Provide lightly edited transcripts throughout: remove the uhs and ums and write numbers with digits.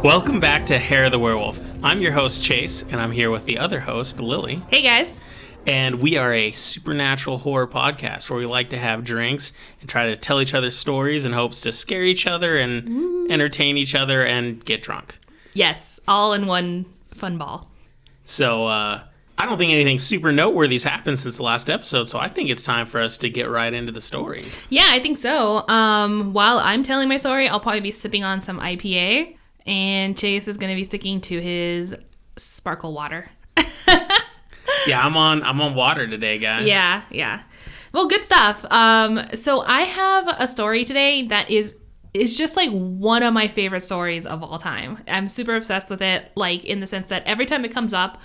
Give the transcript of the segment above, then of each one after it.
Welcome back to Hair of the Werewolf. I'm your host, Chase, and I'm here with the other host, Lily. Hey, guys. And we are a supernatural horror podcast where we like to have drinks and try to tell each other stories in hopes to scare each other and entertain each other and get drunk. Yes, all in one fun ball. So, I don't think anything super noteworthy's happened since the last episode, so I think it's time for us to get right into the stories. Yeah, I think so. While I'm telling my story, I'll probably be sipping on some IPA, and Chase is going to be sticking to his sparkle water. Yeah, I'm on water today, guys. Yeah. Well, good stuff. So I have a story today that is just like one of my favorite stories of all time. I'm super obsessed with it, like in the sense that every time it comes up,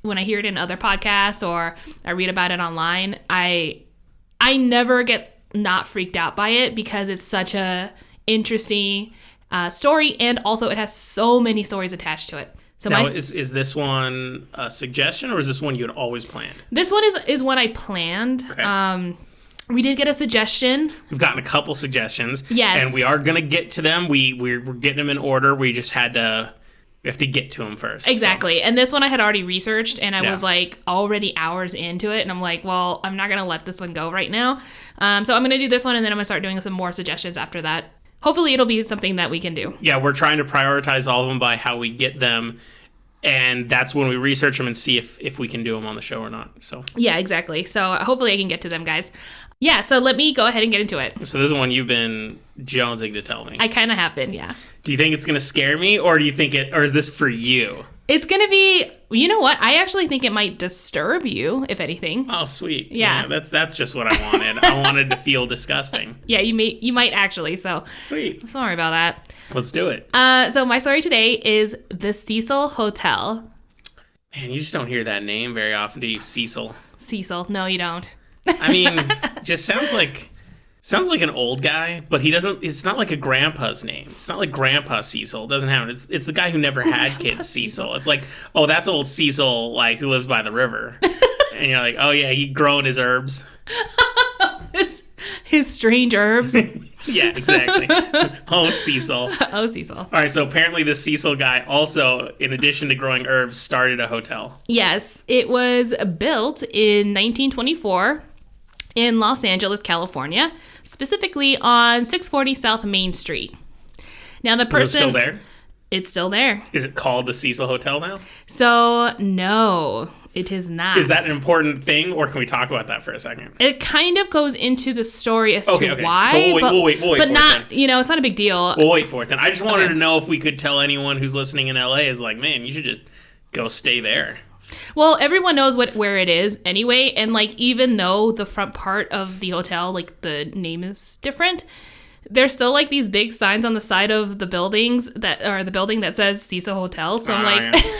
when I hear it in other podcasts or I read about it online, I never get not freaked out by it because it's such a interesting story, and also it has so many stories attached to it. So now, is this one a suggestion, or is this one you had always planned? This one is one I planned. Okay. We did get a suggestion. We've gotten a couple suggestions. Yes. And we are going to get to them. We're getting them in order. We just have to get to them first. Exactly. So. And this one I had already researched, and I was like already hours into it. And I'm like, well, I'm not going to let this one go right now. So I'm going to do this one, and then I'm going to start doing some more suggestions after that. Hopefully it'll be something that we can do. Yeah, we're trying to prioritize all of them by how we get them. And that's when we research them and see if we can do them on the show or not. So yeah, exactly. So hopefully I can get to them, guys. Yeah, so let me go ahead and get into it. So this is one you've been jonesing to tell me. I kind of have been, yeah. Do you think it's going to scare me, or do you think or is this for you? It's going to be, you know what? I actually think it might disturb you, if anything. Oh, sweet. Yeah. That's just what I wanted. I wanted to feel disgusting. Yeah, you might actually, so. Sweet. Sorry about that. Let's do it. So my story today is the Cecil Hotel. Man, you just don't hear that name very often, do you? Cecil. Cecil. No, you don't. I mean, just sounds like an old guy, but he doesn't. It's not like a grandpa's name. It's not like Grandpa Cecil. It doesn't have it. It's the guy who never had kids, Cecil. It's like, oh, that's old Cecil, like who lives by the river, and you're like, oh yeah, he growing his herbs. his strange herbs. Yeah, exactly. Oh, Cecil. Oh, Cecil. All right, so apparently this Cecil guy also, in addition to growing herbs, started a hotel. Yes, it was built in 1924 in Los Angeles, California, specifically on 640 South Main Street. Now, the person... Is it still there? It's still there. Is it called the Cecil Hotel now? So, no, it is not. Is that an important thing, or can we talk about that for a second? It kind of goes into the story as to why, so we'll wait but not, it's not a big deal. We'll wait for it then. I just wanted to know if we could tell anyone who's listening in LA is like, man, you should just go stay there. Well, everyone knows where it is anyway, and like even though the front part of the hotel, like the name is different, there's still like these big signs on the side of the buildings the building that says Cecil Hotel. So I'm like, yeah.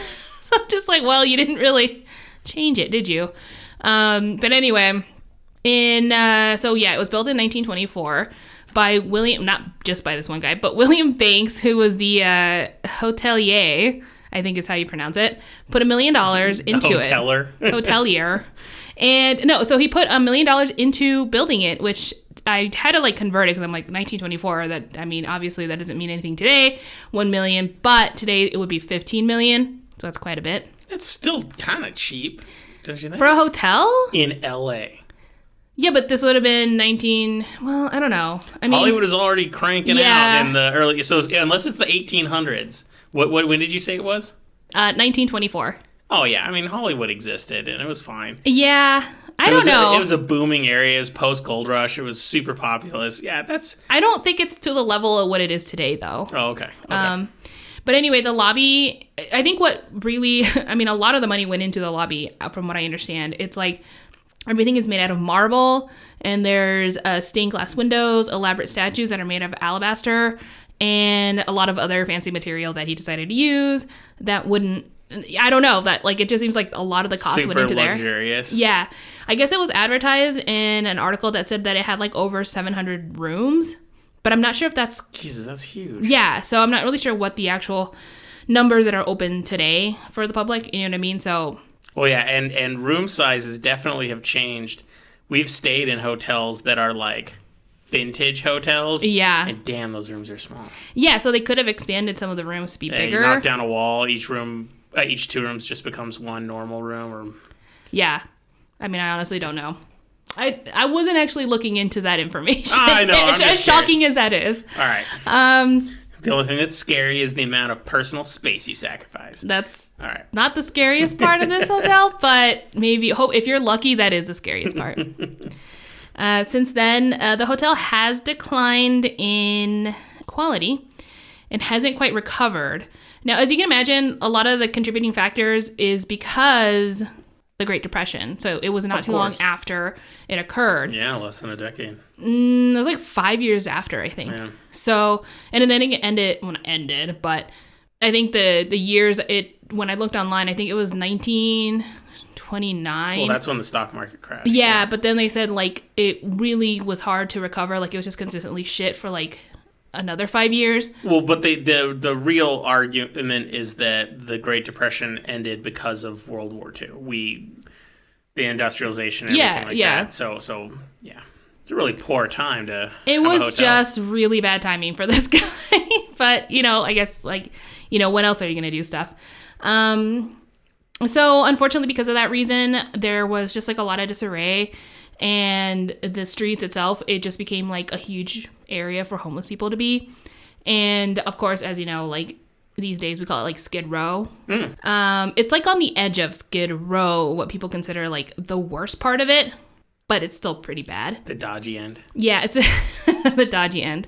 So I'm just like, well, you didn't really change it, did you? But anyway, it was built in 1924 by William, not just by this one guy, but William Banks, who was the hotelier, I think is how you pronounce it, put $1 million into it. Hotelier. And no, so he put $1 million into building it, which I had to like convert it because I'm like 1924. Obviously that doesn't mean anything today. 1 million, but today it would be 15 million. So that's quite a bit. It's still kind of cheap, don't you think? For a hotel? In LA. Yeah, but this would have been I don't know. Hollywood is already cranking out in the early, so unless it's the 1800s. When did you say it was? 1924. Oh, yeah. Hollywood existed, and it was fine. Yeah. I don't know. It was a booming area. It was post-gold rush. It was super populous. Yeah, I don't think it's to the level of what it is today, though. Oh, okay. But anyway, the lobby, I think what really... a lot of the money went into the lobby, from what I understand. It's like everything is made out of marble, and there's stained glass windows, elaborate statues that are made of alabaster, and a lot of other fancy material that he decided to use that wouldn't, I don't know, that like it just seems like a lot of the cost went into there. Super luxurious. Yeah. I guess it was advertised in an article that said that it had like over 700 rooms, but I'm not sure if that's... Jesus, that's huge. Yeah, so I'm not really sure what the actual numbers that are open today for the public, you know what I mean? So... Well, yeah, and room sizes definitely have changed. We've stayed in hotels that are like vintage hotels. Yeah. And damn, those rooms are small. Yeah, so they could have expanded some of the rooms to be bigger. You knock down a wall, each 2 rooms just becomes one normal room. Or yeah. I mean, I honestly don't know. I wasn't actually looking into that information. I know. As shocking as that is. All right. The only thing that's scary is the amount of personal space you sacrifice. That's all right. Not the scariest part of this hotel, but maybe if you're lucky, that is the scariest part. Since then, the hotel has declined in quality and hasn't quite recovered. Now, as you can imagine, a lot of the contributing factors is because the Great Depression. So it was not too long after it occurred. Yeah, less than a decade. It was like 5 years after, I think. Yeah. So, and then it ended, but I think the years when I looked online, I think it was 1929. Well, that's when the stock market crashed. Yeah, but then they said like it really was hard to recover. Like it was just consistently shit for like another 5 years. Well, but the real argument is that the Great Depression ended because of World War II. The industrialization and everything like that. So yeah. It's a really poor time to It was just really bad timing for this guy. But, I guess, when else are you going to do stuff? So, unfortunately, because of that reason, there was just, like, a lot of disarray. And the streets itself, it just became, like, a huge area for homeless people to be. And, of course, as you know, like, these days we call it, like, Skid Row. It's, like, on the edge of Skid Row, what people consider, like, the worst part of it. But it's still pretty bad. The dodgy end. Yeah, it's the dodgy end.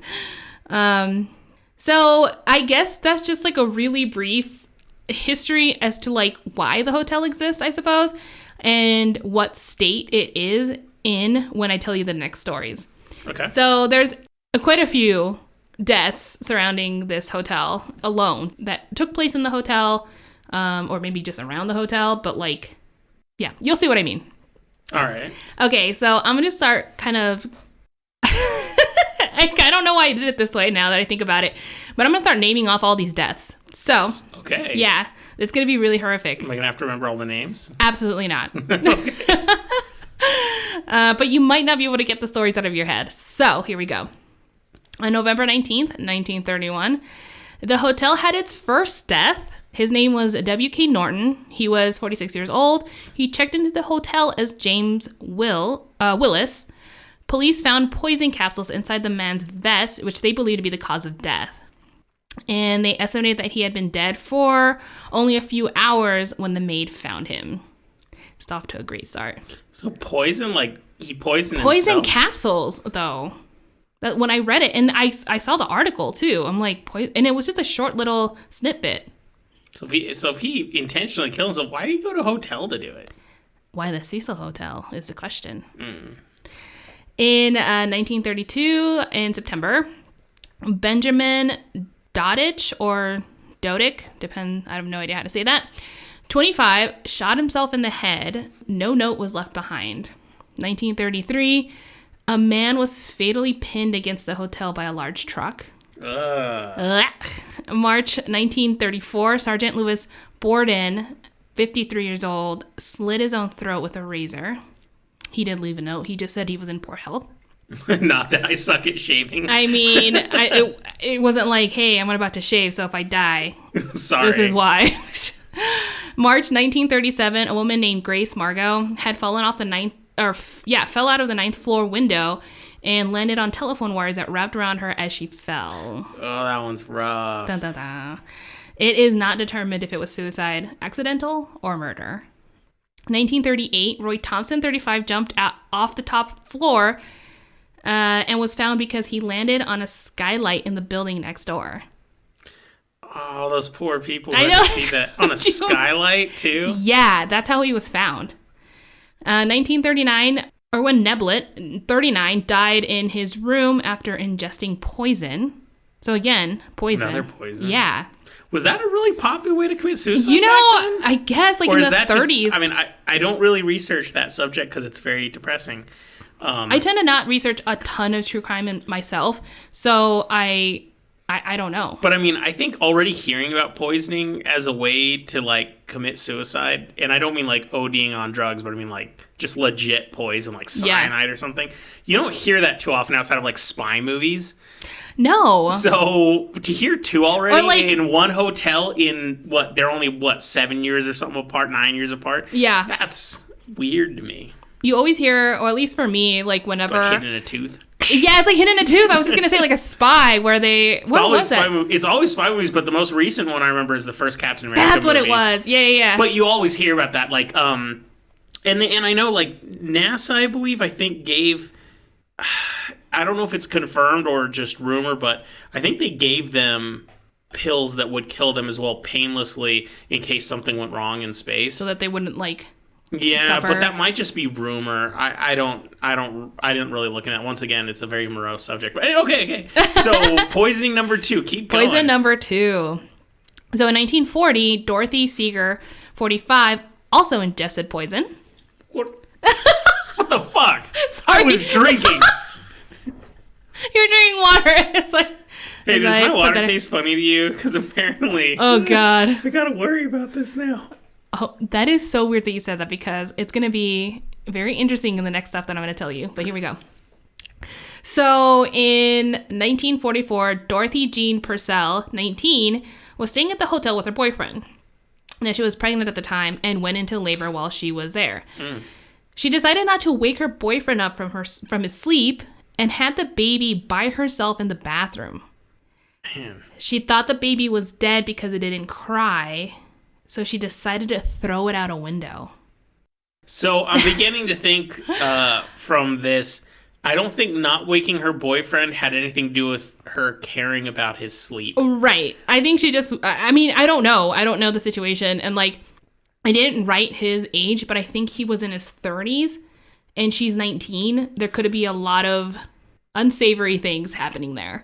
So I guess that's just like a really brief history as to like why the hotel exists, I suppose, and what state it is in when I tell you the next stories. Okay. So there's quite a few deaths surrounding this hotel alone that took place in the hotel, or maybe just around the hotel. But like, yeah, you'll see what I mean. All right. Okay, so I'm going to start kind of... I don't know why I did it this way now that I think about it, but I'm going to start naming off all these deaths. So, okay. Yeah, it's going to be really horrific. Am I going to have to remember all the names? Absolutely not. But you might not be able to get the stories out of your head. So, here we go. On November 19th, 1931, the hotel had its first death. His name was W.K. Norton. He was 46 years old. He checked into the hotel as James Willis. Police found poison capsules inside the man's vest, which they believed to be the cause of death. And they estimated that he had been dead for only a few hours when the maid found him. It's off to a great start. So poison, like he poisoned himself? Poison capsules, though. When I read it, and I saw the article, too. I'm like, and it was just a short little snippet. So if he intentionally kills himself, why did he go to a hotel to do it? Why the Cecil Hotel is the question. In 1932, in September, Benjamin Dodich, or Dodick, I have no idea how to say that, 25, shot himself in the head. No note was left behind. 1933, a man was fatally pinned against the hotel by a large truck. March 1934, Sergeant Louis Borden, 53 years old, slit his own throat with a razor. He didn't leave a note. He just said he was in poor health. Not that I suck at shaving. I mean, it wasn't like, hey, I'm about to shave, so if I die, sorry. This is why. March 1937, a woman named Grace Margot had fell out of the ninth floor window and landed on telephone wires that wrapped around her as she fell. Oh, that one's rough. Dun, dun, dun. It is not determined if it was suicide, accidental, or murder. 1938, Roy Thompson, 35, jumped off the top floor and was found because he landed on a skylight in the building next door. Oh, those poor people had to see that on a skylight, too? Yeah, that's how he was found. 1939, Erwin Neblett, 39, died in his room after ingesting poison. So again, poison. Another poison. Yeah. Was that a really popular way to commit suicide back then? I guess like in the 30s. I don't really research that subject because it's very depressing. I tend to not research a ton of true crime myself. So I I don't know. But I mean, I think already hearing about poisoning as a way to like commit suicide, and I don't mean like ODing on drugs, but I mean like just legit poison, like cyanide or something. You don't hear that too often outside of like spy movies. No. So to hear two already Or, like, in one hotel in they're only 7 years or something apart, 9 years apart. Yeah. That's weird to me. You always hear, or at least for me, like whenever... It's like hidden in a tooth. Yeah, it's like hidden in a tooth. I was just going to say like a spy where they... What was that? It's always spy movies, but the most recent one I remember is the first Captain America That's what movie. it was. Yeah. But you always hear about that. Like, and I know like NASA, I think gave... I don't know if it's confirmed or just rumor, but I think they gave them pills that would kill them as well painlessly in case something went wrong in space. So that they wouldn't like... Yeah, suffer. but that might just be rumor. I didn't really look at that. Once again, it's a very morose subject. But okay. So poisoning number 2. Keep going. Poison number 2. So in 1940, Dorothy Seeger, 45, also ingested poison. What the fuck? Sorry. I was drinking. You're drinking water. It's like... Hey, does my water taste funny to you? Because apparently... Oh, God. I gotta worry about this now. Oh, that is so weird that you said that because it's going to be very interesting in the next stuff that I'm going to tell you. But here we go. So in 1944, Dorothy Jean Purcell, 19, was staying at the hotel with her boyfriend. Now, she was pregnant at the time and went into labor while she was there. She decided not to wake her boyfriend up from his sleep and had the baby by herself in the bathroom. Man. She thought the baby was dead because it didn't cry. So she decided to throw it out a window. So I'm beginning to think from this, I don't think not waking her boyfriend had anything to do with her caring about his sleep. Right. I think she just, I mean, I don't know. I don't know the situation. And like, I didn't write his age, but I think he was in his 30s and she's 19. There could be a lot of unsavory things happening there.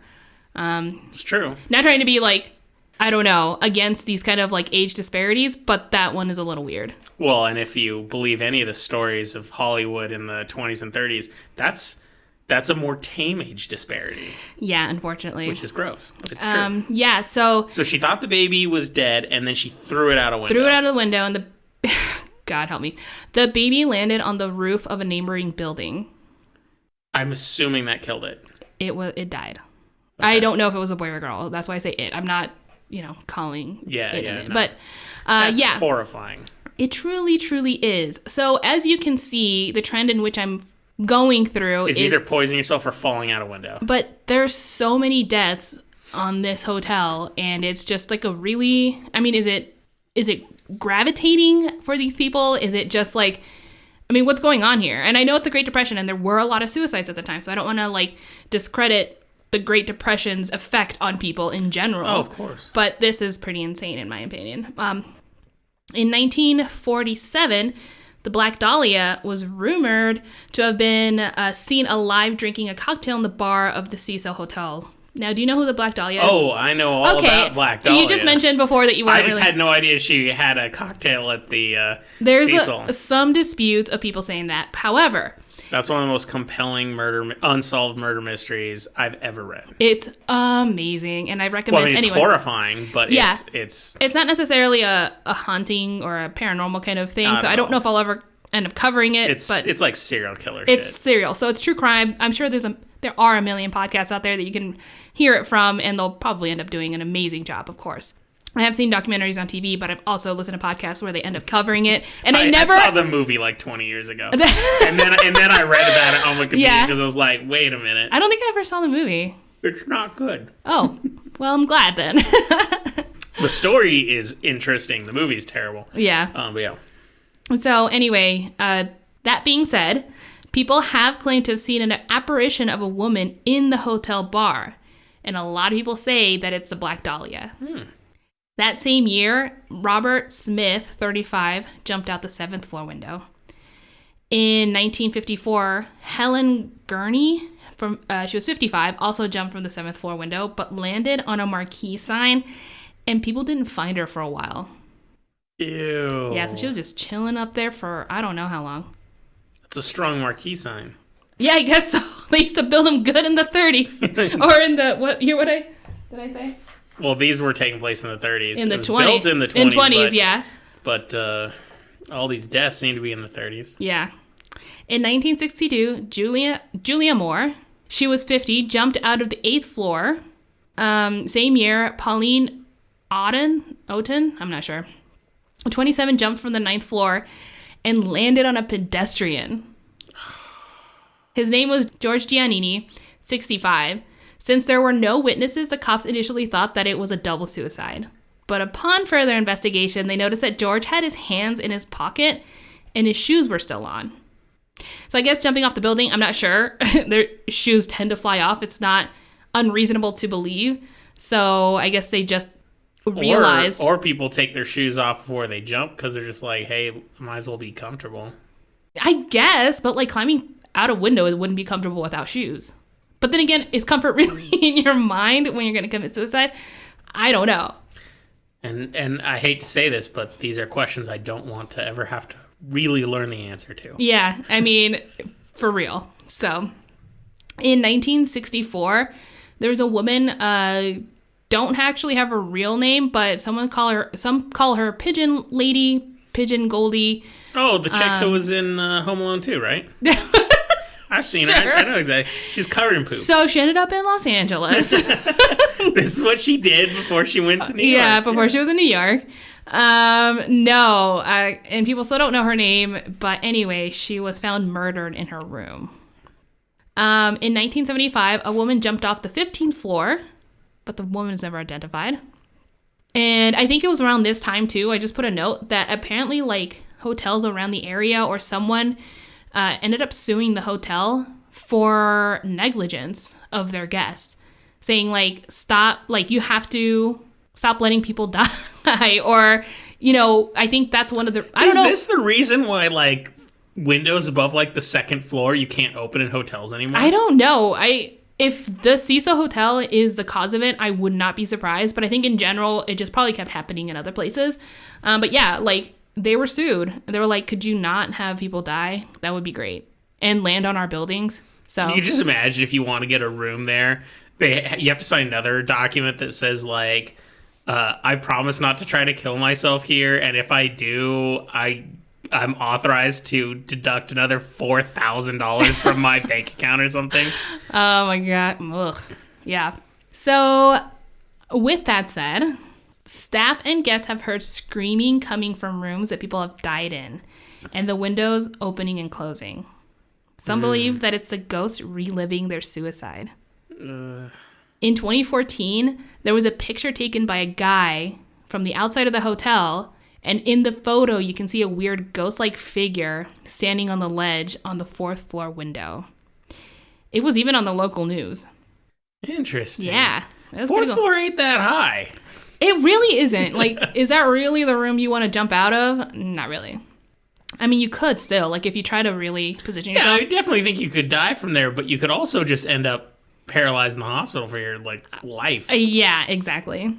It's true. Not trying to be like, I don't know, against these kind of like age disparities, but that one is a little weird. Well, and if you believe any of the stories of Hollywood in the 20s and 30s, that's a more tame age disparity. Yeah, unfortunately. Which is gross, but it's true. Yeah, so she thought the baby was dead, and then she threw it out a window. Threw it out of the window, and God help me. The baby landed on the roof of a neighboring building. I'm assuming that killed it. It died. Okay. I don't know if it was a boy or girl. That's why I say it. I'm not... calling it. No. But, that's horrifying. It truly, truly is. So, as you can see, the trend in which I'm going through is either poisoning yourself or falling out a window. But there's so many deaths on this hotel, and it's just like a really... I mean, is it gravitating for these people? Is it just like... I mean, what's going on here? And I know it's a Great Depression, and there were a lot of suicides at the time, so I don't want to, like, discredit the Great Depression's effect on people in general. Oh, of course. But this is pretty insane, in my opinion. In 1947, the Black Dahlia was rumored to have been seen alive drinking a cocktail in the bar of the Cecil Hotel. Now, do you know who the Black Dahlia is? Oh, I know all about Black Dahlia. You just mentioned before that you weren't I just had no idea she had a cocktail at the Cecil. There's some disputes of people saying that. However... That's one of the most compelling unsolved murder mysteries I've ever read. It's amazing, and I recommend anyone. It's horrifying, but yeah, it's not necessarily a haunting or a paranormal kind of thing. So I don't know if I'll ever end up covering it. It's like serial killer. It's shit. serial, so it's true crime. I'm sure there are a million podcasts out there that you can hear it from, and they'll probably end up doing an amazing job, of course. I have seen documentaries on TV, but I've also listened to podcasts where they end up covering it. And I saw the movie like 20 years ago. and then I read about it on Wikipedia because I was like, wait a minute. I don't think I ever saw the movie. It's not good. Oh, well, I'm glad then. The story is interesting. The movie's terrible. Yeah. But yeah. So anyway, that being said, people have claimed to have seen an apparition of a woman in the hotel bar. And a lot of people say that it's the Black Dahlia. That same year, Robert Smith, 35, jumped out the 7th floor window. In 1954, Helen Gurney, she was 55, also jumped from the 7th floor window, but landed on a marquee sign, and people didn't find her for a while. Ew. Yeah, so she was just chilling up there for I don't know how long. That's a strong marquee sign. Yeah, I guess so. They used to build them good in the 30s. Or in the, what year would I? did I say? Well, these were taking place in the 30s. In the 20s. Built in the 20s. In 20s, yeah. But all these deaths seem to be in the 30s. Yeah. In 1962, Julia Moore, she was 50, jumped out of the 8th floor. Same year, Pauline Oten, I'm not sure, 27, jumped from the 9th floor and landed on a pedestrian. His name was George Giannini, 65. Since there were no witnesses, the cops initially thought that it was a double suicide. But upon further investigation, they noticed that George had his hands in his pocket and his shoes were still on. So I guess jumping off the building, I'm not sure. Their shoes tend to fly off. It's not unreasonable to believe. So I guess they just realized. Or people take their shoes off before they jump because they're just like, hey, might as well be comfortable. I guess, but like climbing out a window, it wouldn't be comfortable without shoes. But then again, is comfort really in your mind when you're going to commit suicide? I don't know. And I hate to say this, but these are questions I don't want to ever have to really learn the answer to. Yeah, I mean, for real. So, in 1964, there was a woman, don't actually have a real name, but some call her Pigeon Lady, Pigeon Goldie. Oh, the chick who was in Home Alone 2, right? I've seen her. I know exactly. She's covered in poop. So she ended up in Los Angeles. This is what she did before she went to New York. Yeah, before she was in New York. And people still don't know her name. But anyway, she was found murdered in her room. In 1975, a woman jumped off the 15th floor, but the woman is never identified. And I think it was around this time, too. I just put a note that apparently, like, hotels around the area or someone ended up suing the hotel for negligence of their guests, saying like, stop, like you have to stop letting people die. Or, you know, I think that's one of the, I don't know. Is this the reason why like windows above like the 2nd floor you can't open in hotels anymore? I don't know. If the Cecil Hotel is the cause of it, I would not be surprised. But I think in general, it just probably kept happening in other places. But yeah, like they were sued. They were like, could you not have people die? That would be great. And land on our buildings. So you just imagine if you want to get a room there, you have to sign another document that says like, I promise not to try to kill myself here. And if I do, I'm authorized to deduct another $4,000 from my bank account or something. Oh my God. Ugh. Yeah. So with that said, staff and guests have heard screaming coming from rooms that people have died in, and the windows opening and closing. Some believe that it's the ghost reliving their suicide. In 2014, there was a picture taken by a guy from the outside of the hotel, and in the photo, you can see a weird ghost-like figure standing on the ledge on the 4th floor window. It was even on the local news. Interesting. Yeah. 4th floor ain't that high. It really isn't. Like, is that really the room you want to jump out of? Not really. I mean, you could still, like, if you try to really position yourself. Yeah, I definitely think you could die from there, but you could also just end up paralyzed in the hospital for your, like, life. Yeah, exactly.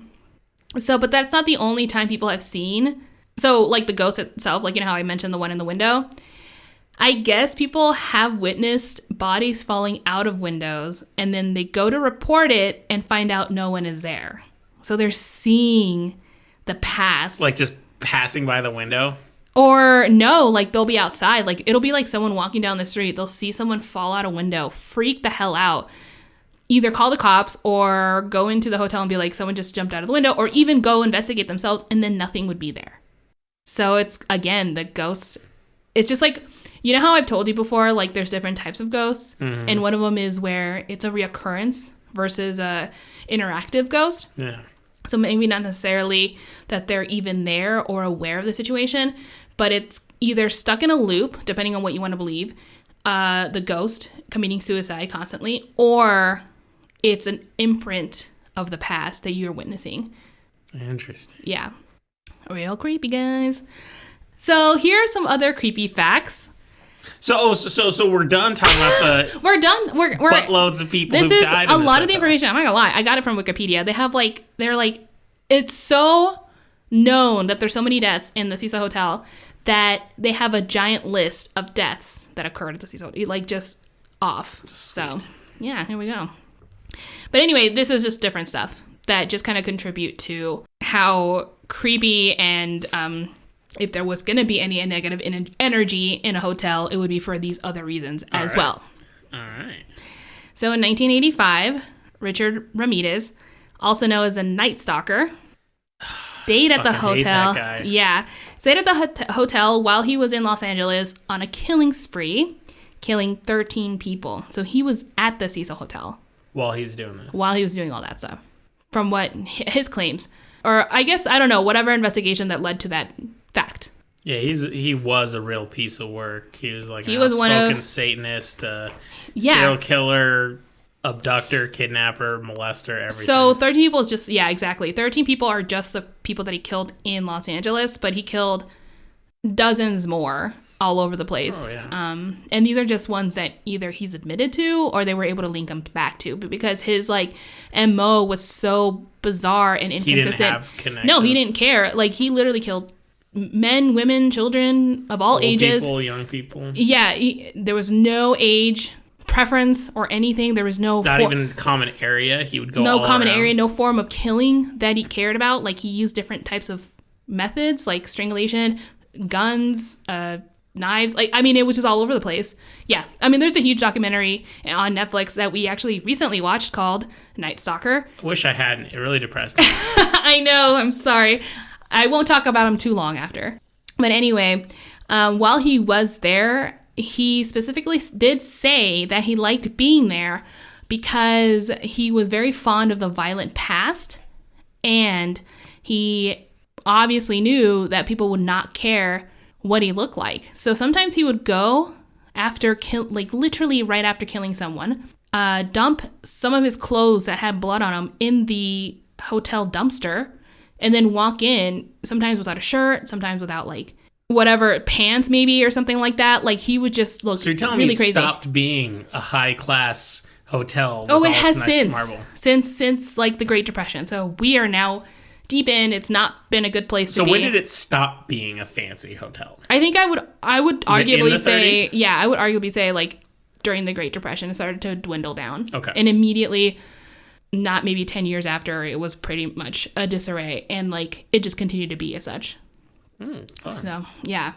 So, but that's not the only time people have seen. So, like, the ghost itself, like, you know how I mentioned the one in the window? I guess people have witnessed bodies falling out of windows, and then they go to report it and find out no one is there. So they're seeing the past. Like just passing by the window? Or no, like they'll be outside. Like it'll be like someone walking down the street. They'll see someone fall out a window, freak the hell out. Either call the cops or go into the hotel and be like, someone just jumped out of the window, or even go investigate themselves, and then nothing would be there. So it's, again, the ghost. It's just like, you know how I've told you before, like there's different types of ghosts? Mm-hmm. And one of them is where it's a reoccurrence versus a interactive ghost. Yeah. So maybe not necessarily that they're even there or aware of the situation, but it's either stuck in a loop, depending on what you want to believe, the ghost committing suicide constantly, or it's an imprint of the past that you're witnessing. Interesting. Yeah. Real creepy, guys. So here are some other creepy facts. So we're done talking about the we're done. We're buttloads of people who died in this This is a lot hotel. of the information. I'm not gonna lie. I got it from Wikipedia. They're like, it's so known that there's so many deaths in the Cecil Hotel that they have a giant list of deaths that occurred at the Cecil Hotel, like just off. Sweet. So yeah, here we go. But anyway, this is just different stuff. that just kind of contribute to how creepy and if there was going to be any negative energy in a hotel, it would be for these other reasons as well. All right. So in 1985, Richard Ramirez, also known as a Night Stalker, stayed at the hotel. Hate that guy. Yeah, stayed at the hotel while he was in Los Angeles on a killing spree, killing 13 people. So he was at the Cecil Hotel while he was doing this. While he was doing all that stuff, from what his claims, or I guess I don't know, whatever investigation that led to that fact. Yeah, he was a real piece of work. He was like an was outspoken Satanist, serial killer, abductor, kidnapper, molester, everything. So 13 people is just, yeah, exactly. 13 people are just the people that he killed in Los Angeles, but he killed dozens more all over the place. Oh, yeah. And these are just ones that either he's admitted to or they were able to link him back to. But because his, like, MO was so bizarre and inconsistent. He didn't have connections. No, he didn't care. Like, he literally killed men, women, children of all ages. People, young people. Yeah, there was no age preference or anything. There was not even common area. He would go no all common around. area, no form of killing that he cared about. Like, he used different types of methods, like strangulation, guns, knives. Like, I mean, it was just all over the place. Yeah, I mean, there's a huge documentary on Netflix that we actually recently watched called Night Stalker. I wish I hadn't. It really depressed me. I know. I'm sorry. I won't talk about him too long after. But anyway, while he was there, he specifically did say that he liked being there because he was very fond of the violent past, and he obviously knew that people would not care what he looked like. So sometimes he would go after literally right after killing someone, dump some of his clothes that had blood on them in the hotel dumpster, and then walk in, sometimes without a shirt, sometimes without, like, whatever, pants maybe or something like that. Like, he would just look really crazy. So you're telling me it stopped being a high-class hotel with it all has its nice marble. since like the Great Depression. So we are now deep in. It's not been a good place to be. So when did it stop being a fancy hotel? I think I would arguably say, 30s? yeah, I would arguably say, like, during the Great Depression, it started to dwindle down. Okay. And immediately, not maybe 10 years after, it was pretty much a disarray, and, like, it just continued to be as such. So, yeah.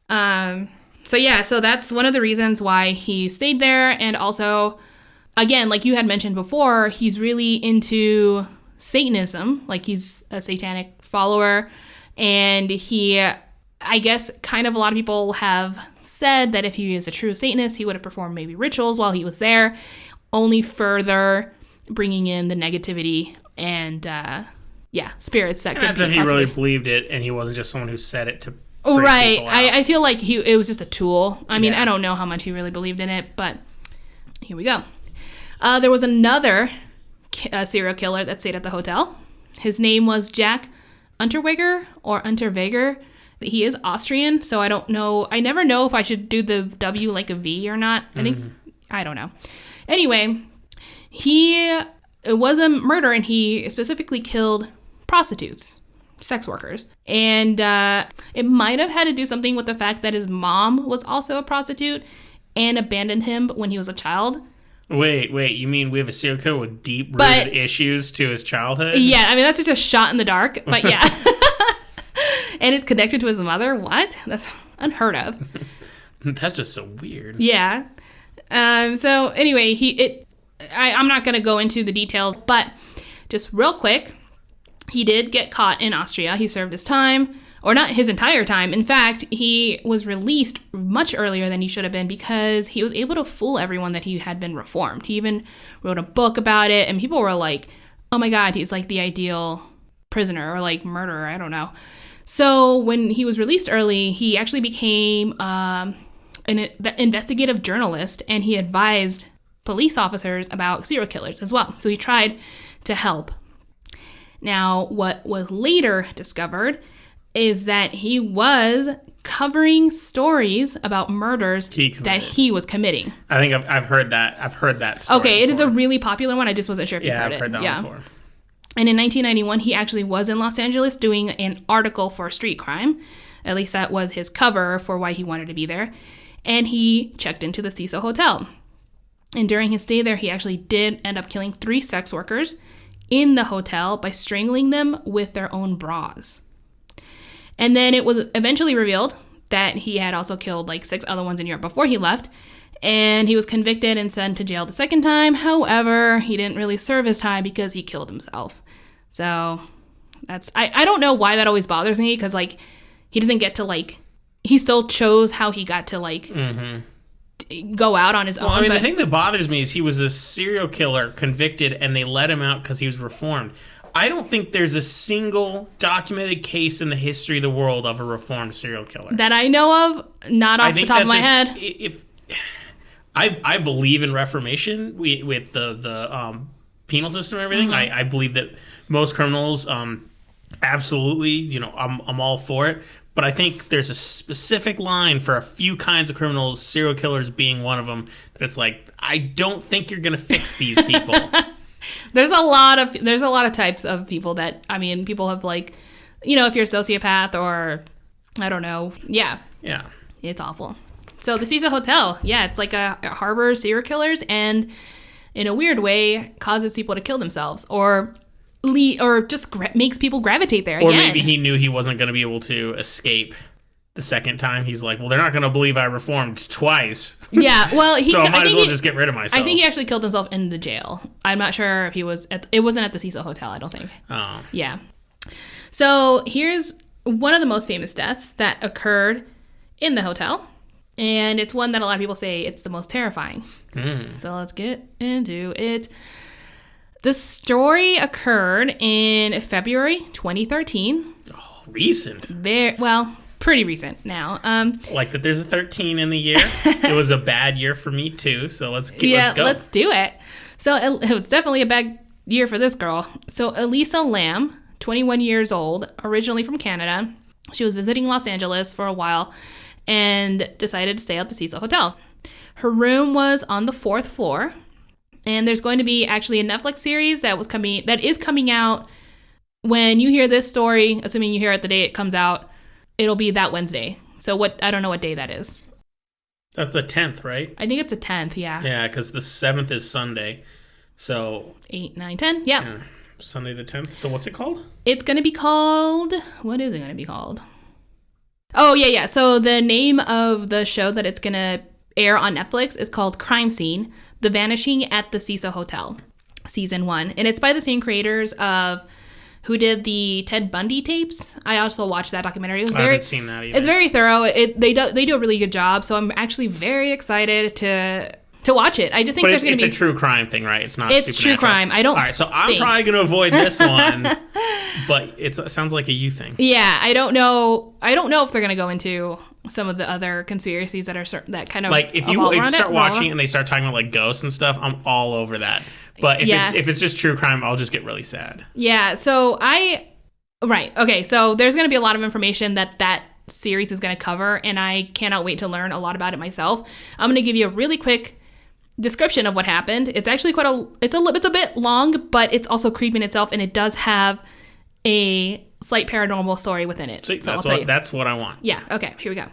So that's one of the reasons why he stayed there. And also, again, like you had mentioned before, he's really into Satanism. Like, he's a satanic follower. And he, I guess, kind of a lot of people have said that if he is a true Satanist, he would have performed maybe rituals while he was there, only further bringing in the negativity and, spirits that could That's if he really believed it and he wasn't just someone who said it to Oh, right. people out. I feel like it was just a tool. I mean, Yeah. I don't know how much he really believed in it, but here we go. There was another serial killer that stayed at the hotel. His name was Jack Unterweger or Unterweger. He is Austrian, so I don't know. I never know if I should do the W like a V or not. I don't know. Anyway, it was a murder, and he specifically killed prostitutes, sex workers. And it might have had to do something with the fact that his mom was also a prostitute and abandoned him when he was a child. Wait, you mean we have a serial killer with deep-rooted issues to his childhood? Yeah, I mean, that's just a shot in the dark, but yeah. And it's connected to his mother? What? That's unheard of. That's just so weird. Yeah. So anyway, I'm not going to go into the details, but just real quick, he did get caught in Austria. He served his time, or not his entire time. In fact, he was released much earlier than he should have been because he was able to fool everyone that he had been reformed. He even wrote a book about it, and people were like, oh my God, he's like the ideal prisoner or like murderer. I don't know. So when he was released early, he actually became an investigative journalist, and he advised police officers about serial killers as well. So he tried to help. Now, what was later discovered is that he was covering stories about murders that he was committing. I think I've heard that. I've heard that story. Okay, it is a really popular one. I just wasn't sure if you heard it. Yeah, I've heard that one before. And in 1991, he actually was in Los Angeles doing an article for Street Crime. At least that was his cover for why he wanted to be there. And he checked into the Cecil Hotel. And during his stay there, he actually did end up killing 3 sex workers in the hotel by strangling them with their own bras. And then it was eventually revealed that he had also killed like 6 other ones in Europe before he left. And he was convicted and sent to jail the second time. However, he didn't really serve his time because he killed himself. So that's, I don't know why that always bothers me, because like he doesn't get to like, he still chose how he got to like go out on his own. I mean, but the thing that bothers me is he was a serial killer convicted and they let him out because he was reformed. I don't think there's a single documented case in the history of the world of a reformed serial killer that I know of, not off the top of my head. If I believe in reformation with the penal system and everything. I believe that most criminals, absolutely, you know, I'm all for it. But I think there's a specific line for a few kinds of criminals, serial killers being one of them, that it's like, I don't think you're going to fix these people. There's a lot of types of people that, I mean, people have like, you know, if you're a sociopath or I don't know. Yeah. Yeah. It's awful. So the Cecil Hotel, yeah, it's like a harbor of serial killers, and in a weird way causes people to kill themselves or just makes people gravitate there again. Or maybe he knew he wasn't going to be able to escape the second time. He's like, well, they're not going to believe I reformed twice. Yeah, well, so I might as well just get rid of myself. I think he actually killed himself in the jail. I'm not sure if he was it wasn't at the Cecil Hotel, I don't think. Oh. Yeah. So here's one of the most famous deaths that occurred in the hotel. And it's one that a lot of people say it's the most terrifying. So let's get into it. The story occurred in February 2013. Oh, recent. Pretty recent now. Like that there's a 13 in the year. It was a bad year for me too, so let's go. Let's do it. So it was definitely a bad year for this girl. So Elisa Lam, 21 years old, originally from Canada. She was visiting Los Angeles for a while and decided to stay at the Cecil Hotel. Her room was on the 4th floor, and there's going to be actually a Netflix series that is coming out when you hear this story, assuming you hear it the day it comes out. It'll be that Wednesday. So I don't know what day that is. That's the 10th, right? I think it's the 10th, yeah. Yeah, because the 7th is Sunday. So 8, 9, 10, yeah. Sunday the 10th. So what's it called? It's going to be called... What is it going to be called? Oh, yeah. So the name of the show that it's going to air on Netflix is called Crime Scene: The Vanishing at the Cecil Hotel, Season 1. And it's by the same creators of who did the Ted Bundy tapes. I also watched that documentary. I haven't seen that either. It's very thorough. They do a really good job. So I'm actually very excited to watch it. I just think there's going to be... It's a true crime thing, right? It's not It's true crime. I don't All right, so I'm probably going to avoid this one, but it sounds like a you thing. Yeah, I don't know if they're going to go into some of the other conspiracies that are that kind of... Like, if you start watching and they start talking about, like, ghosts and stuff, I'm all over that. But if it's just true crime, I'll just get really sad. Yeah, so Right, okay, so there's going to be a lot of information that series is going to cover, and I cannot wait to learn a lot about it myself. I'm going to give you a really quick description of what happened. It's actually it's a bit long, but it's also creepy in itself, and it does have a slight paranormal story within it. Sweet. So That's what I want. Yeah, okay, here we go.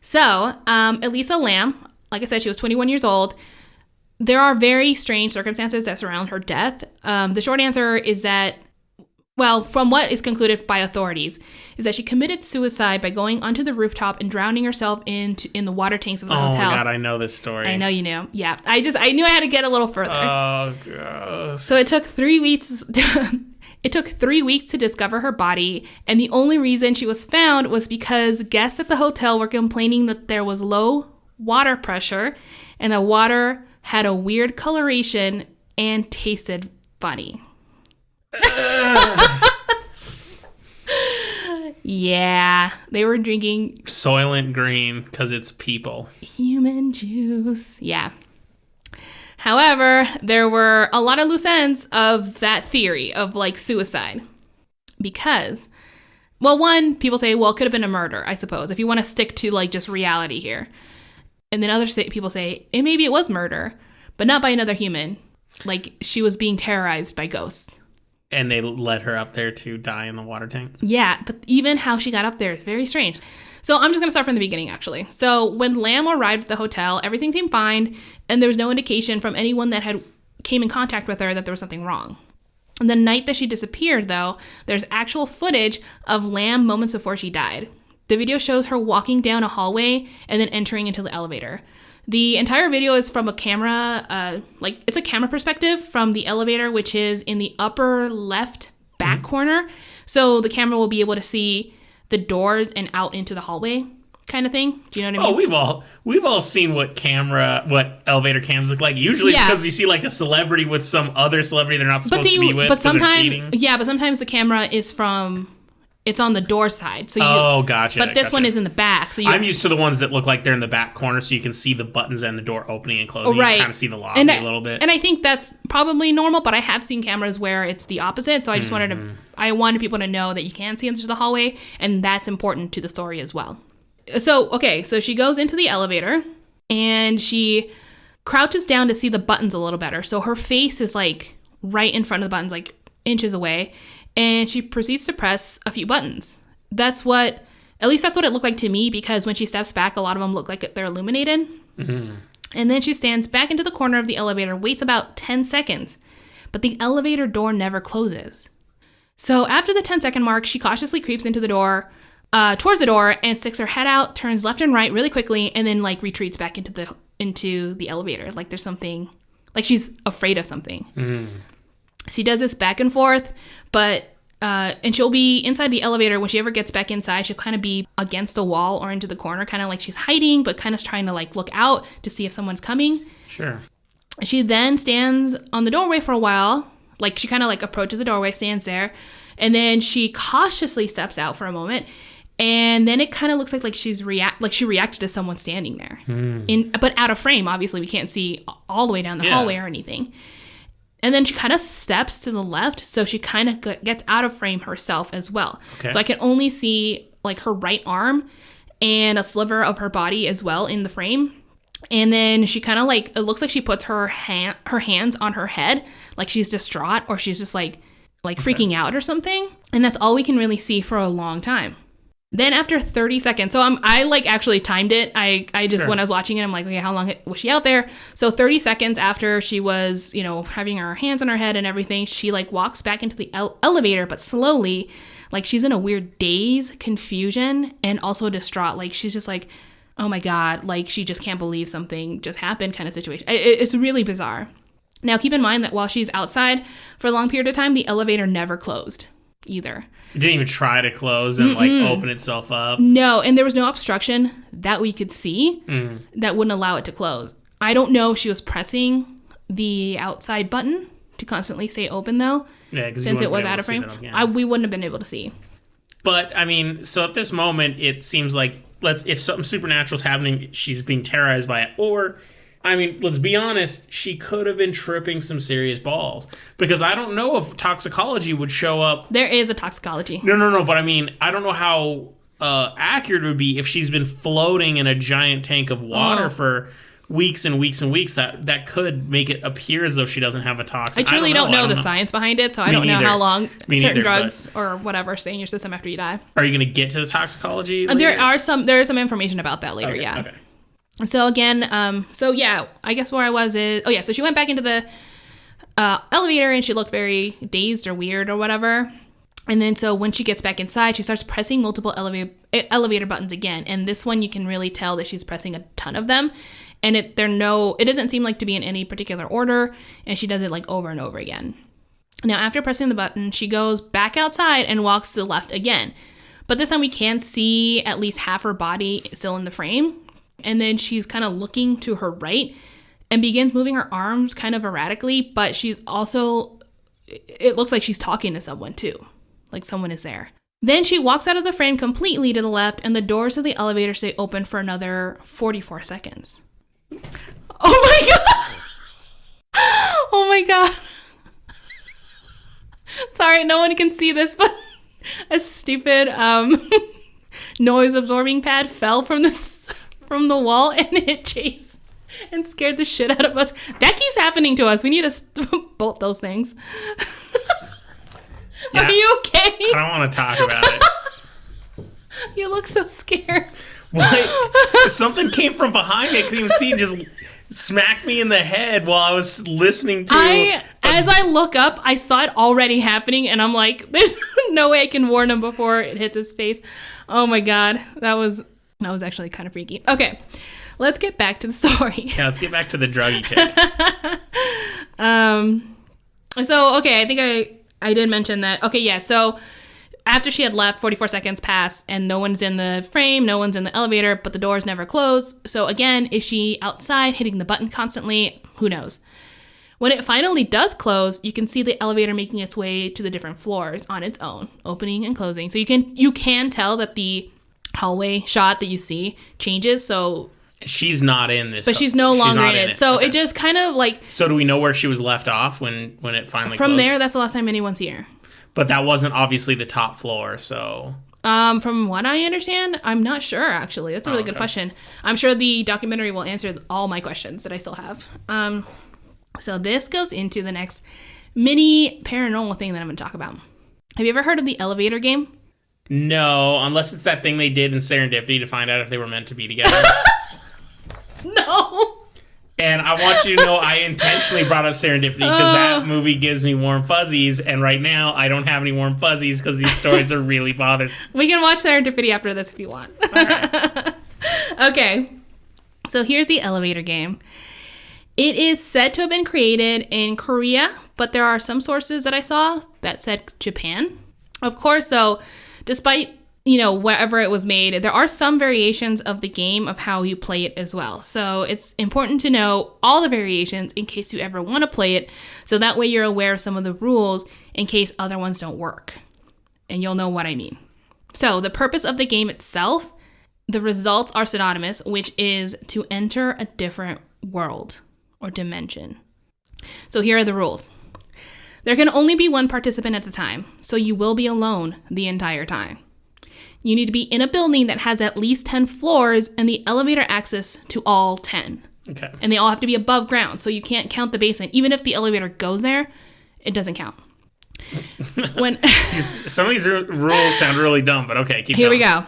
So, Elisa Lam, like I said, she was 21 years old. There are very strange circumstances that surround her death. The short answer is that, well, from what is concluded by authorities, is that she committed suicide by going onto the rooftop and drowning herself in the water tanks of the hotel. Oh my God, I know this story. I know you knew. Yeah, I knew I had to get a little further. Oh, gross. So it took 3 weeks. It took 3 weeks to discover her body, and the only reason she was found was because guests at the hotel were complaining that there was low water pressure, and the water had a weird coloration and tasted funny. Yeah, they were drinking Soylent Green because it's people. Human juice. Yeah. However, there were a lot of loose ends of that theory of like suicide because, well, one, people say, well, it could have been a murder, I suppose, if you want to stick to like just reality here. And then people say, maybe it was murder, but not by another human. Like she was being terrorized by ghosts. And they led her up there to die in the water tank? Yeah, but even how she got up there is very strange. So I'm just going to start from the beginning, actually. So when Lam arrived at the hotel, everything seemed fine, and there was no indication from anyone that came in contact with her that there was something wrong. The night that she disappeared, though, there's actual footage of Lam moments before she died. The video shows her walking down a hallway and then entering into the elevator. The entire video is from a camera, it's a camera perspective from the elevator, which is in the upper left back corner. So the camera will be able to see the doors and out into the hallway kind of thing. Do you know what I mean? Oh, we've all seen what elevator cams look like. Usually it's because you see like a celebrity with some other celebrity they're not supposed to be with because they're cheating. Yeah, but sometimes the camera is it's on the door side. So gotcha. But this one is in the back. So I'm used to the ones that look like they're in the back corner, so you can see the buttons and the door opening and closing. Right. You can kind of see the lobby a little bit. And I think that's probably normal, but I have seen cameras where it's the opposite. So I just wanted people to know that you can see into the hallway, and that's important to the story as well. So she goes into the elevator, and she crouches down to see the buttons a little better. So her face is like right in front of the buttons, like inches away. And she proceeds to press a few buttons. At least that's what it looked like to me, because when she steps back, a lot of them look like they're illuminated. Mm-hmm. And then she stands back into the corner of the elevator, waits about 10 seconds, but the elevator door never closes. So after the 10-second mark, she cautiously creeps into the door, towards the door, and sticks her head out, turns left and right really quickly, and then like retreats back into the elevator. Like there's something, like she's afraid of something. Mm. She does this back and forth, but and she'll be inside the elevator. When she ever gets back inside, she'll kind of be against the wall or into the corner, kind of like she's hiding, but kind of trying to like look out to see if someone's coming. Sure. She then stands on the doorway for a while. Like she kind of like approaches the doorway, stands there, and then she cautiously steps out for a moment. And then it kind of looks like she reacted to someone standing there, but out of frame. Obviously, we can't see all the way down the hallway or anything. And then she kind of steps to the left, so she kind of gets out of frame herself as well. Okay. So I can only see like her right arm and a sliver of her body as well in the frame. And then she kind of like, it looks like she puts her hands on her head, like she's distraught or she's just like freaking out or something. And that's all we can really see for a long time. Then after 30 seconds, so I like actually timed it. I just, when I was watching it, I'm like, okay, how long was she out there? So 30 seconds after she was, having her hands on her head and everything, she like walks back into the elevator, but slowly, like she's in a weird daze, confusion, and also distraught. Like she's just like, oh my God, like she just can't believe something just happened kind of situation. It's really bizarre. Now keep in mind that while she's outside for a long period of time, the elevator never closed either. It didn't even try to close and like open itself up. No, and there was no obstruction that we could see that wouldn't allow it to close. I don't know if she was pressing the outside button to constantly stay open though. Yeah, since it was out of frame, we wouldn't have been able to see. But I mean, so at this moment, it seems like if something supernatural is happening, she's being terrorized by it, or. I mean, let's be honest, she could have been tripping some serious balls. Because I don't know if toxicology would show up. There is a toxicology. No. But I mean, I don't know how accurate it would be if she's been floating in a giant tank of water for weeks and weeks and weeks. That could make it appear as though she doesn't have a toxin. I truly don't know the science behind it, so I don't know how long certain drugs or whatever stay in your system after you die. Are you going to get to the toxicology later? There is some information about that later, yeah. Okay. So again, I guess where I was is, so she went back into the elevator and she looked very dazed or weird or whatever. And then so when she gets back inside, she starts pressing multiple elevator buttons again. And this one, you can really tell that she's pressing a ton of them. And it doesn't seem like to be in any particular order. And she does it like over and over again. Now, after pressing the button, she goes back outside and walks to the left again. But this time we can see at least half her body still in the frame. And then she's kind of looking to her right and begins moving her arms kind of erratically, but she's also, it looks like she's talking to someone too, like someone is there. Then she walks out of the frame completely to the left, and the doors of the elevator stay open for another 44 seconds. Oh my God! Oh my God. Sorry, no one can see this, but a stupid noise absorbing pad fell from the wall and hit Chase and scared the shit out of us. That keeps happening to us. We need to bolt those things. Yeah, are you okay? I don't want to talk about it. You look so scared. Like, something came from behind me. I couldn't even see, and just smacked me in the head while I was listening to... As I look up, I saw it already happening, and I'm like, there's no way I can warn him before it hits his face. Oh my God. That was actually kind of freaky. Okay. Let's get back to the story. Yeah, let's get back to the druggy chick. So, okay, I think I did mention that. Okay, yeah, so after she had left, 44 seconds passed, and no one's in the frame, no one's in the elevator, but the doors never closed. So again, is she outside hitting the button constantly? Who knows? When it finally does close, you can see the elevator making its way to the different floors on its own, opening and closing. So you can tell that the hallway shot that you see changes, so... She's not in this. But she's no longer in it. So okay. It just kind of like... So do we know where she was left off when it finally From closed? there, that's the last time anyone's here. But that wasn't obviously the top floor, so... From what I understand, I'm not sure, actually. That's a really good question. I'm sure the documentary will answer all my questions that I still have. So this goes into the next mini paranormal thing that I'm going to talk about. Have you ever heard of the elevator game? No, unless it's that thing they did in Serendipity to find out if they were meant to be together. No. And I want you to know I intentionally brought up Serendipity because that movie gives me warm fuzzies, and right now I don't have any warm fuzzies because these stories are really bothersome. We can watch Serendipity after this if you want. All right. Okay. So here's the elevator game. It is said to have been created in Korea, but there are some sources that I saw that said Japan. Of course, though, despite wherever it was made, there are some variations of the game of how you play it as well. So it's important to know all the variations in case you ever want to play it. So that way you're aware of some of the rules in case other ones don't work. And you'll know what I mean. So the purpose of the game itself, the results are synonymous, which is to enter a different world or dimension. So here are the rules. There can only be one participant at a time, so you will be alone the entire time. You need to be in a building that has at least 10 floors and the elevator access to all 10. Okay. And they all have to be above ground, so you can't count the basement. Even if the elevator goes there, it doesn't count. Some of these rules sound really dumb, but okay, keep going. Here we go.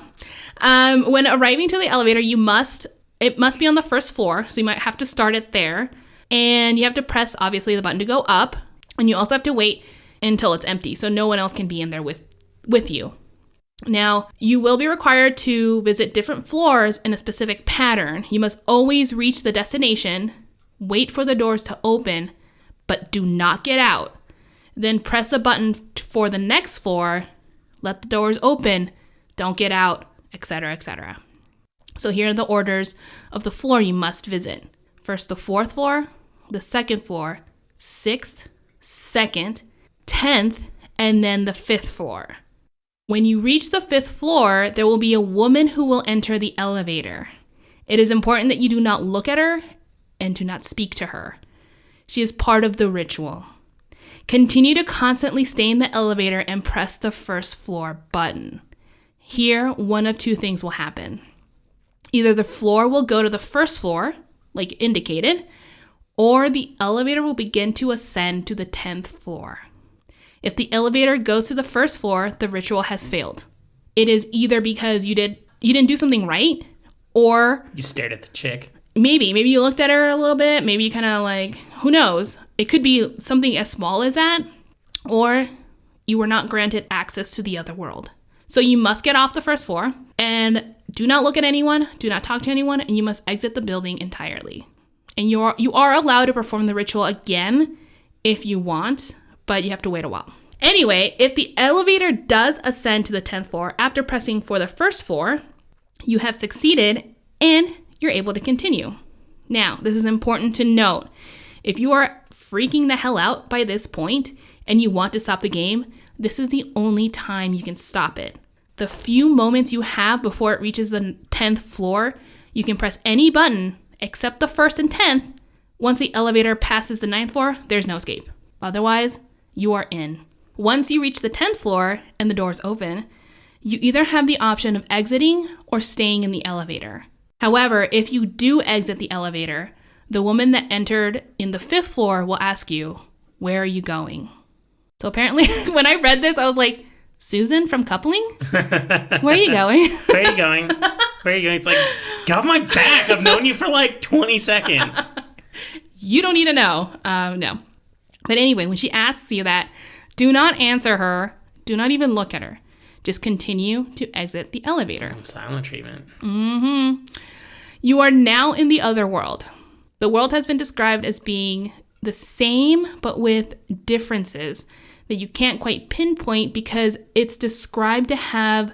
When arriving to the elevator, it must be on the first floor, so you might have to start it there. And you have to press, obviously, the button to go up. And you also have to wait until it's empty, so no one else can be in there with you. Now, you will be required to visit different floors in a specific pattern. You must always reach the destination, wait for the doors to open, but do not get out. Then press the button for the next floor, let the doors open, don't get out, etc., etc. So here are the orders of the floor you must visit. First, the 4th floor, the 2nd floor, 6th, 2nd, 10th, and then the 5th floor. When you reach the 5th floor, there will be a woman who will enter the elevator. It is important that you do not look at her and do not speak to her. She is part of the ritual. Continue to constantly stay in the elevator and press the 1st floor button. Here, one of two things will happen. Either the floor will go to the 1st floor, like indicated, or the elevator will begin to ascend to the 10th floor. If the elevator goes to the 1st floor, the ritual has failed. It is either because you didn't do something right, or you stared at the chick. Maybe you looked at her a little bit. Maybe you kind of like, who knows? It could be something as small as that, or you were not granted access to the other world. So you must get off the 1st floor and do not look at anyone, do not talk to anyone, and you must exit the building entirely. And you are allowed to perform the ritual again if you want, but you have to wait a while. Anyway, if the elevator does ascend to the 10th floor after pressing for the 1st floor, you have succeeded and you're able to continue. Now, this is important to note. If you are freaking the hell out by this point and you want to stop the game, this is the only time you can stop it. The few moments you have before it reaches the 10th floor, you can press any button except the 1st and 10th. Once the elevator passes the 9th floor, there's no escape. Otherwise, you are in. Once you reach the 10th floor and the doors open, you either have the option of exiting or staying in the elevator. However, if you do exit the elevator, the woman that entered in the 5th floor will ask you, "Where are you going?" So apparently, when I read this, I was like, Susan from Coupling? Where are you going? Where are you going? Where are you going? It's like, get off my back. I've known you for like 20 seconds. You don't need to know. No. But anyway, when she asks you that, do not answer her. Do not even look at her. Just continue to exit the elevator. Silent treatment. Mm-hmm. You are now in the other world. The world has been described as being the same, but with differences that you can't quite pinpoint because it's described to have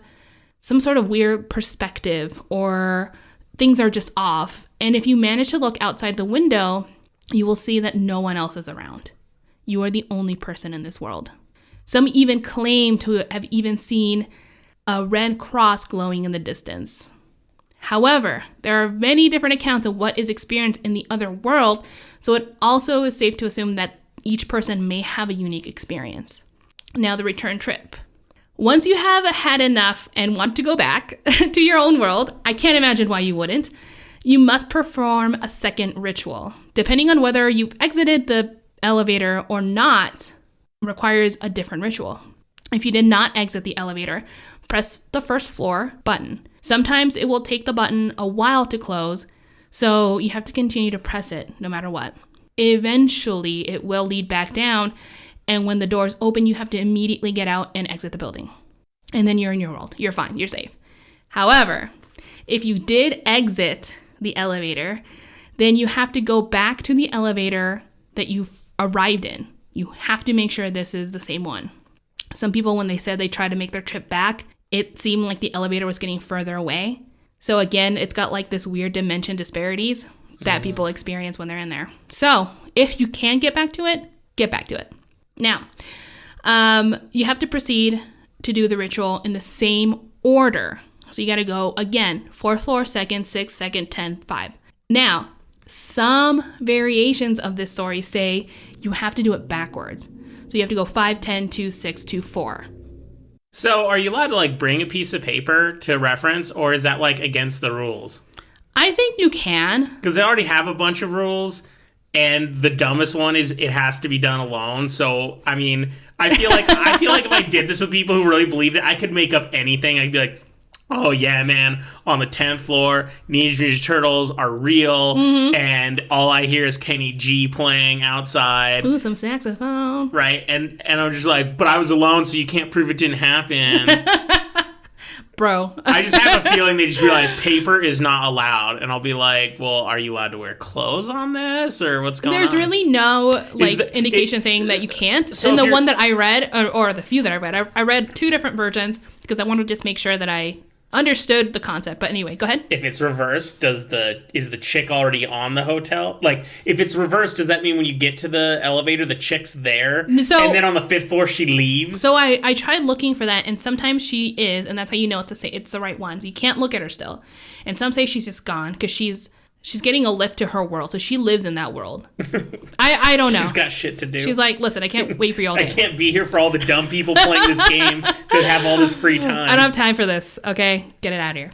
some sort of weird perspective or things are just off. And if you manage to look outside the window, you will see that no one else is around. You are the only person in this world. Some even claim to have even seen a red cross glowing in the distance. However, there are many different accounts of what is experienced in the other world, so it also is safe to assume that each person may have a unique experience. Now, the return trip. Once you have had enough and want to go back to your own world, I can't imagine why you wouldn't, you must perform a second ritual. Depending on whether you've exited the elevator or not, requires a different ritual. If you did not exit the elevator, press the first floor button. Sometimes it will take the button a while to close, so you have to continue to press it no matter what. Eventually, it will lead back down, and when the doors open, you have to immediately get out and exit the building. And then you're in your world. You're fine. You're safe. However, if you did exit the elevator, then you have to go back to the elevator that you arrived in. You have to make sure this is the same one. Some people, when they said they tried to make their trip back, it seemed like the elevator was getting further away. So again, it's got like this weird dimension disparities that people experience when they're in there. So if you can get back to it, get back to it. Now, you have to proceed to do the ritual in the same order. So you got to go again, 4th floor, 2nd, 6th, 2nd, 10th, 5. Now, some variations of this story say you have to do it backwards. So you have to go 5, 10, 2, 6, 2, 4. So are you allowed to like bring a piece of paper to reference, or is that like against the rules? I think you can. Because they already have a bunch of rules, and the dumbest one is it has to be done alone. So, I mean, I feel like if I did this with people who really believed it, I could make up anything. I'd be like, oh yeah, man, on the 10th floor, Ninja Ninja Turtles are real, and all I hear is Kenny G playing outside. Ooh, some saxophone. Right, and I'm just like, but I was alone, so you can't prove it didn't happen. Bro. I just have a feeling they just be like, paper is not allowed, and I'll be like, well, are you allowed to wear clothes on this, or what's going on? There's really no indication saying that you can't. So in the one that I read, or the few that I read, I read 2 different versions because I wanted to just make sure that I understood the concept. But anyway, go ahead. If it's reversed, is the chick already on the hotel? Like, if it's reversed, does that mean when you get to the elevator, the chick's there, and then on the 5th floor she leaves? So I tried looking for that, and sometimes she is, and that's how you know it's the right one. So you can't look at her still. And some say she's just gone because she's getting a lift to her world, so she lives in that world. I don't know. She's got shit to do. She's like, listen, I can't wait for you all day. I can't be here for all the dumb people playing this game that have all this free time. I don't have time for this, okay? Get it out of here.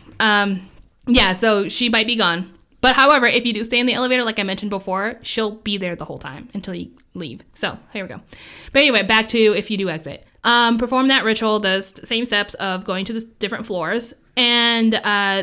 Yeah, so she might be gone. But however, if you do stay in the elevator, like I mentioned before, she'll be there the whole time until you leave. So here we go. But anyway, back to if you do exit. Perform that ritual, the same steps of going to the different floors. And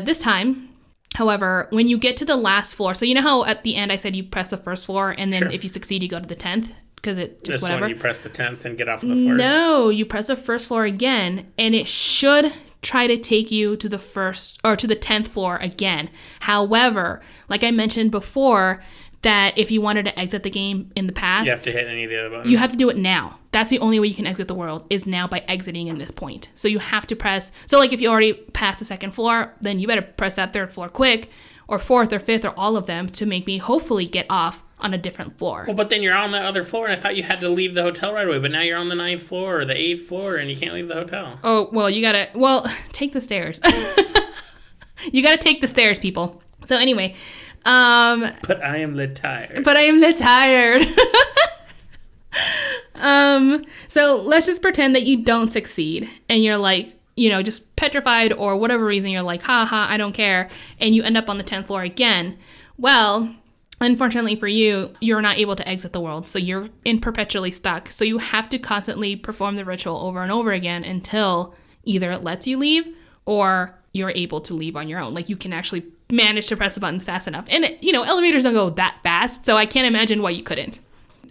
this time, however, when you get to the last floor, so you know how at the end I said you press the first floor, and then if you succeed, you go to the 10th? Because it just whatever. This one, you press the 10th and get off of the first? No, you press the first floor again, and it should try to take you to the first, or to the 10th floor again. However, like I mentioned before, that if you wanted to exit the game in the past, you have to hit any of the other buttons. You have to do it now. That's the only way you can exit the world, is now by exiting in this point. So you have to press, so like if you already passed the 2nd floor, then you better press that 3rd floor quick, or 4th or 5th, or all of them, to make me hopefully get off on a different floor. Well, but then you're on the other floor, and I thought you had to leave the hotel right away, but now you're on the 9th floor or the 8th floor, and you can't leave the hotel. Oh, well, take the stairs. You gotta take the stairs, people. So anyway, but I am lit tired. So let's just pretend that you don't succeed, and you're like, just petrified, or whatever reason, you're like, I don't care, and you end up on the 10th floor again. Well, unfortunately for you, you're not able to exit the world, so you're perpetually stuck. So you have to constantly perform the ritual over and over again until either it lets you leave, or you're able to leave on your own. Like, you can actually manage to press the buttons fast enough. And, elevators don't go that fast, so I can't imagine why you couldn't.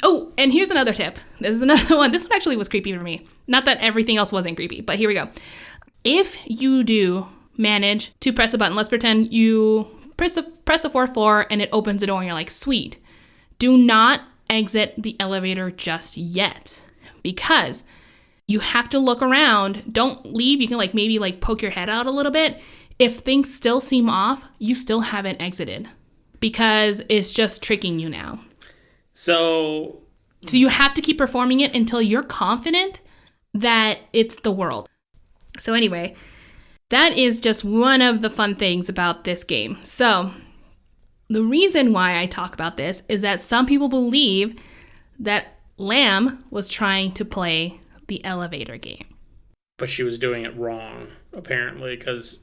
Oh, and here's another tip. This is another one. This one actually was creepy for me. Not that everything else wasn't creepy, but here we go. If you do manage to press a button, let's pretend you press the fourth floor and it opens the door and you're like, sweet. Do not exit the elevator just yet, because you have to look around. Don't leave. You can maybe poke your head out a little bit. If things still seem off, you still haven't exited, because it's just tricking you now. So you have to keep performing it until you're confident that it's the world. So anyway, that is just one of the fun things about this game. So the reason why I talk about this is that some people believe that Lam was trying to play the elevator game. But she was doing it wrong, apparently, because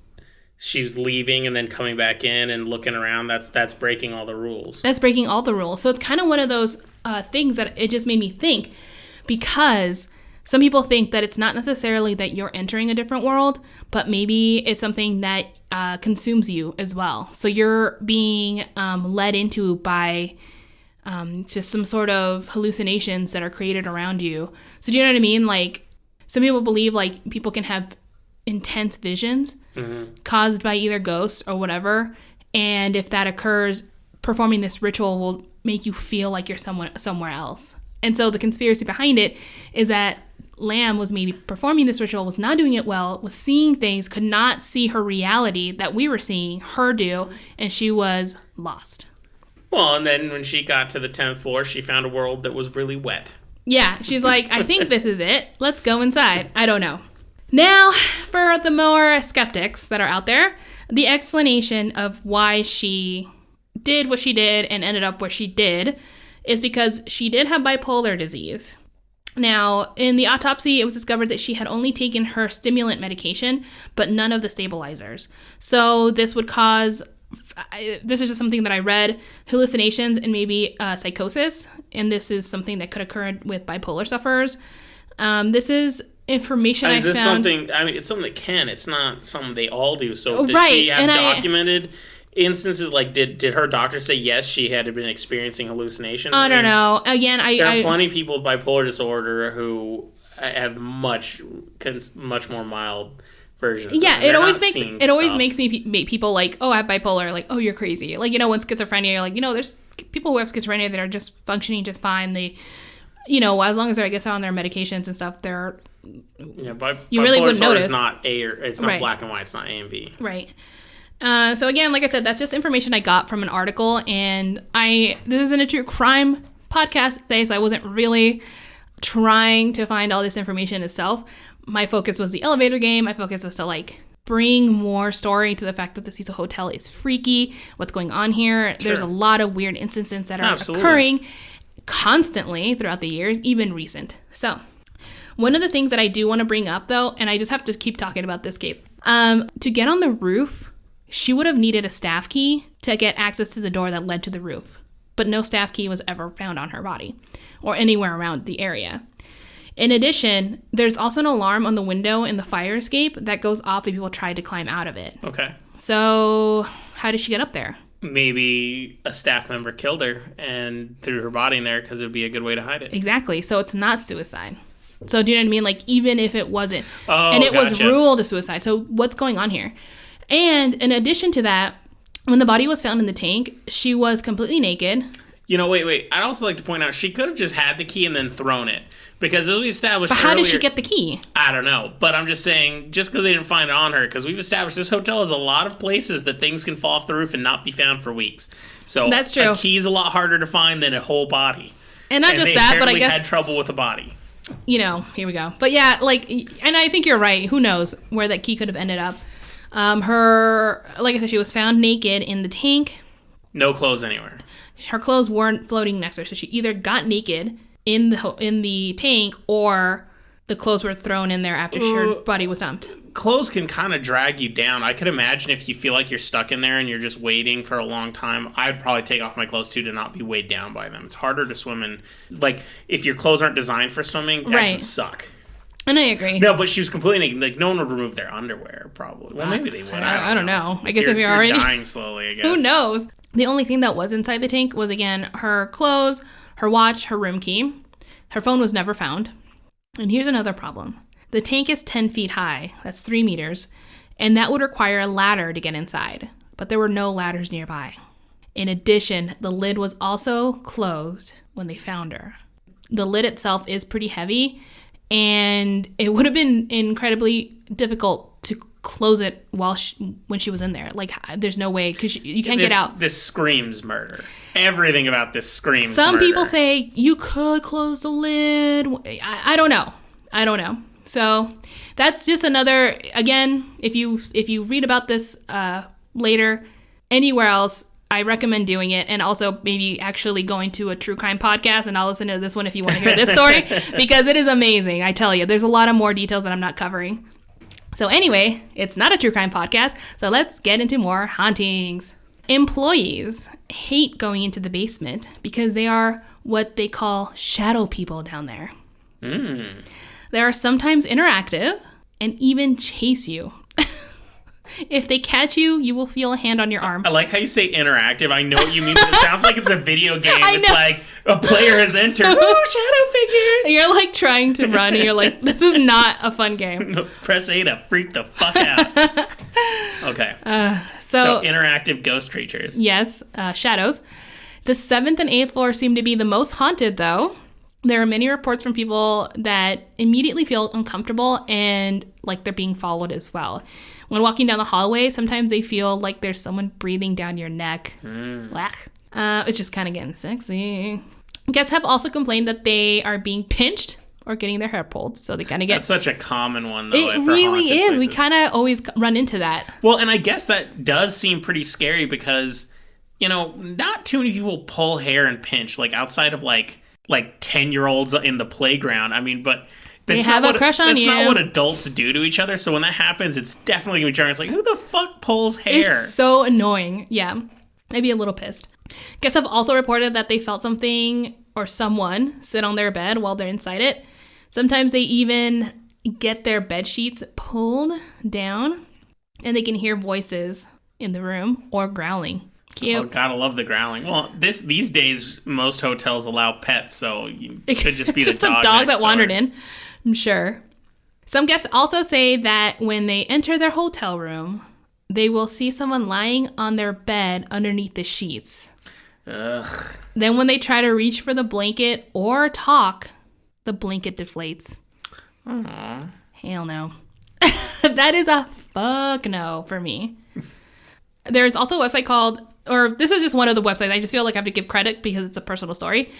she was leaving and then coming back in and looking around. That's breaking all the rules. That's breaking all the rules. So it's kind of one of those things that it just made me think, because some people think that it's not necessarily that you're entering a different world, but maybe it's something that consumes you as well. So you're being led into by just some sort of hallucinations that are created around you. So do you know what I mean? Like, some people believe people can have intense visions caused by either ghosts or whatever. And if that occurs, performing this ritual will make you feel like you're somewhere else. And so the conspiracy behind it is that Lam was maybe performing this ritual, was not doing it well, was seeing things, could not see her reality that we were seeing her do, and she was lost. Well, and then when she got to the 10th floor, she found a world that was really wet. Yeah, she's like, I think this is it. Let's go inside. I don't know. Now, for the more skeptics that are out there, the explanation of why she did what she did and ended up where she did is because she did have bipolar disease. Now, in the autopsy, it was discovered that she had only taken her stimulant medication, but none of the stabilizers. So this would cause, this is just something that I read, hallucinations and maybe psychosis. And this is something that could occur with bipolar sufferers. This is information I found. Is this something, it's something that can, it's not something they all do. So does she have documented instances, did her doctor say yes, she had been experiencing hallucinations? I don't know. Again, there are plenty of people with bipolar disorder who have much more mild versions. Yeah, it always makes me people I have bipolar, oh, you're crazy. When schizophrenia, you're there's people who have schizophrenia that are just functioning just fine. They, as long as they're, I guess, on their medications and stuff, they're, you really wouldn't notice. It's not it's not black and white. It's not A and B. Right. So again, like I said, that's just information I got from an article, and this isn't a true crime podcast today, so I wasn't really trying to find all this information itself. My focus was the elevator game. My focus was to bring more story to the fact that the Cecil Hotel is freaky. What's going on here? Sure. There's a lot of weird instances that are occurring constantly throughout the years, even recent. So one of the things that I do want to bring up, though, and I just have to keep talking about this case, to get on the roof, she would have needed a staff key to get access to the door that led to the roof, but no staff key was ever found on her body or anywhere around the area. In addition, there's also an alarm on the window in the fire escape that goes off if people try to climb out of it. Okay. So how did she get up there? Maybe a staff member killed her and threw her body in there because it would be a good way to hide it. Exactly. So it's not suicide. So do you know what I mean? Even if it wasn't. Oh, and it was ruled a suicide. So what's going on here? And in addition to that, when the body was found in the tank, she was completely naked. Wait. I'd also like to point out, she could have just had the key and then thrown it. Because as we established earlier... But how did she get the key? I don't know. But I'm just saying, just because they didn't find it on her, because we've established this hotel has a lot of places that things can fall off the roof and not be found for weeks. So that's true. A key's a lot harder to find than a whole body. And not just that, but I guess... had trouble with a body. Here we go. But yeah, and I think you're right. Who knows where that key could have ended up. Like I said, she was found naked in the tank. No clothes anywhere. Her clothes weren't floating next to her, so she either got naked in the tank, or the clothes were thrown in there after her body was dumped. Clothes can kind of drag you down. I could imagine if you feel like you're stuck in there and you're just waiting for a long time, I'd probably take off my clothes too to not be weighed down by them. It's harder to swim in. If your clothes aren't designed for swimming, that can suck. And I agree. No, but she was completely naked. Like, no one would remove their underwear, probably. Well, maybe they would. I don't know. I guess if you're already dying slowly, I guess. Who knows? The only thing that was inside the tank was, again, her clothes, her watch, her room key. Her phone was never found. And here's another problem. The tank is 10 feet high. That's 3 meters. And that would require a ladder to get inside. But there were no ladders nearby. In addition, the lid was also closed when they found her. The lid itself is pretty heavy, and it would have been incredibly difficult to close it when she was in there. Like, there's no way, because you can't get out. This screams murder. Everything about this screams Some murder. people say you could close the lid. I don't know. So that's just another, again, if you read about this later anywhere else, I recommend doing it, and also maybe actually going to a true crime podcast, and I'll listen to this one if you want to hear this story, because it is amazing. I tell you, there's a lot of more details that I'm not covering. So anyway, it's not a true crime podcast, so let's get into more hauntings. Employees hate going into the basement because they are what they call shadow people down there. They are sometimes interactive and even chase you. If they catch you, you will feel a hand on your arm. I like how you say interactive. I know what you mean, but it sounds like it's a video game. I It's know. like a player has entered. Ooh, shadow figures. You're like trying to run and you're like, this is not a fun game. No, press A to freak the fuck out. Okay. So interactive ghost creatures. Yes, shadows. The 7th and 8th floor seem to be the most haunted, though. There are many reports from people that immediately feel uncomfortable and like they're being followed as well. When walking down the hallway, sometimes they feel like there's someone breathing down your neck. It's just kind of getting sexy. Guests have also complained that they are being pinched or getting their hair pulled, so they kind of get... That's such a common one, though. It for really haunted is. places. We kind of always run into that. Well, and I guess that does seem pretty scary because, not too many people pull hair and pinch, like outside of like 10-year-olds in the playground. I mean, but They have a crush on you. That's not what adults do to each other. So when that happens, it's definitely gonna be jarring. It's like, who the fuck pulls hair? It's so annoying. Yeah, I'd be a little pissed. Guests have also reported that they felt something or someone sit on their bed while they're inside it. Sometimes they even get their bed sheets pulled down, and they can hear voices in the room or growling. Cute. Oh, gotta love the growling. Well, these days most hotels allow pets, so it could just be just the a dog dog next that wandered door. in. I'm sure. Some guests also say that when they enter their hotel room, they will see someone lying on their bed underneath the sheets. Ugh. Then when they try to reach for the blanket or talk, the blanket deflates. Aww. Hell no. That is a fuck no for me. There's also a website called, or this is just one of the websites. I just feel like I have to give credit because it's a personal story.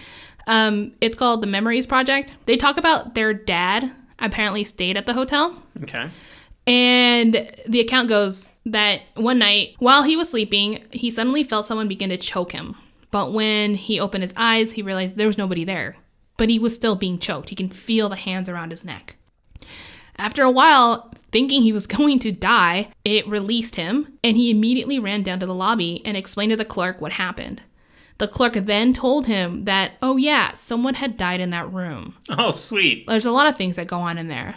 It's called The Memories Project. They talk about their dad apparently stayed at the hotel. Okay. And the account goes that one night while he was sleeping, he suddenly felt someone begin to choke him. But when he opened his eyes, he realized there was nobody there. But he was still being choked. He can feel the hands around his neck. After a while, thinking he was going to die, it released him, and he immediately ran down to the lobby and explained to the clerk what happened. The clerk then told him that, oh yeah, someone had died in that room. Oh, sweet. There's a lot of things that go on in there.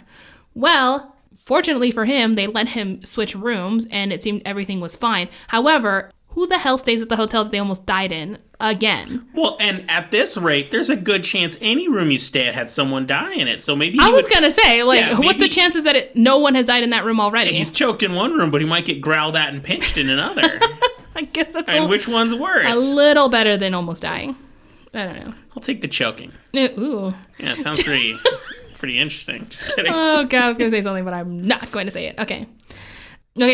Well, fortunately for him, they let him switch rooms, and it seemed everything was fine. However, who the hell stays at the hotel that they almost died in again? Well, and at this rate, there's a good chance any room you stay at had someone die in it. So maybe I was gonna say, Yeah, what's the maybe- chances that no one has died in that room already? he's choked in one room, but he might get growled at and pinched in another. I guess that's And which one's a worse? little better than almost dying. I don't know. I'll take the choking. Ooh. Yeah, it sounds pretty interesting. Just kidding. Oh god, I was gonna say something, but I'm not going to say it. Okay,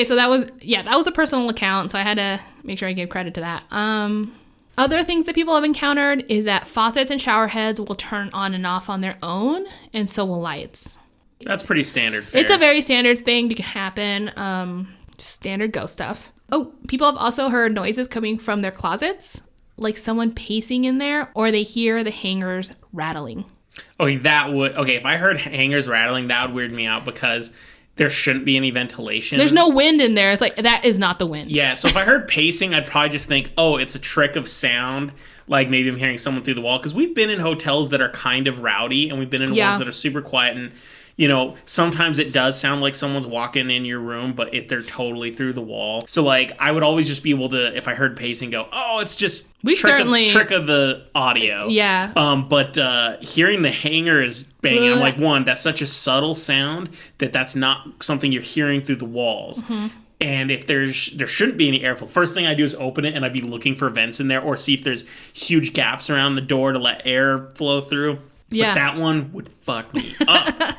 so that was a personal account, so I had to make sure I gave credit to that. Other things that people have encountered is that faucets and shower heads will turn on and off on their own, and so will lights. That's pretty standard fare. It's a very standard thing that can happen. Standard ghost stuff. Oh, people have also heard noises coming from their closets, like someone pacing in there, or they hear the hangers rattling. Okay, if I heard hangers rattling, that would weird me out because there shouldn't be any ventilation. There's no wind in there. It's like, that is not the wind. Yeah, so if I heard pacing, I'd probably just think, oh, it's a trick of sound. Like maybe I'm hearing someone through the wall. Because we've been in hotels that are kind of rowdy, and we've been in Yeah. ones that are super quiet. And, sometimes it does sound like someone's walking in your room, but they're totally through the wall. So like I would always just be able to, if I heard pacing, go, oh, it's just trick of the audio. Yeah. But hearing the hangers banging, I'm like, one, that's such a subtle sound that's not something you're hearing through the walls. And if there shouldn't be any airflow, first thing I do is open it, and I'd be looking for vents in there, or see if there's huge gaps around the door to let air flow through. Yeah. But that one would fuck me up.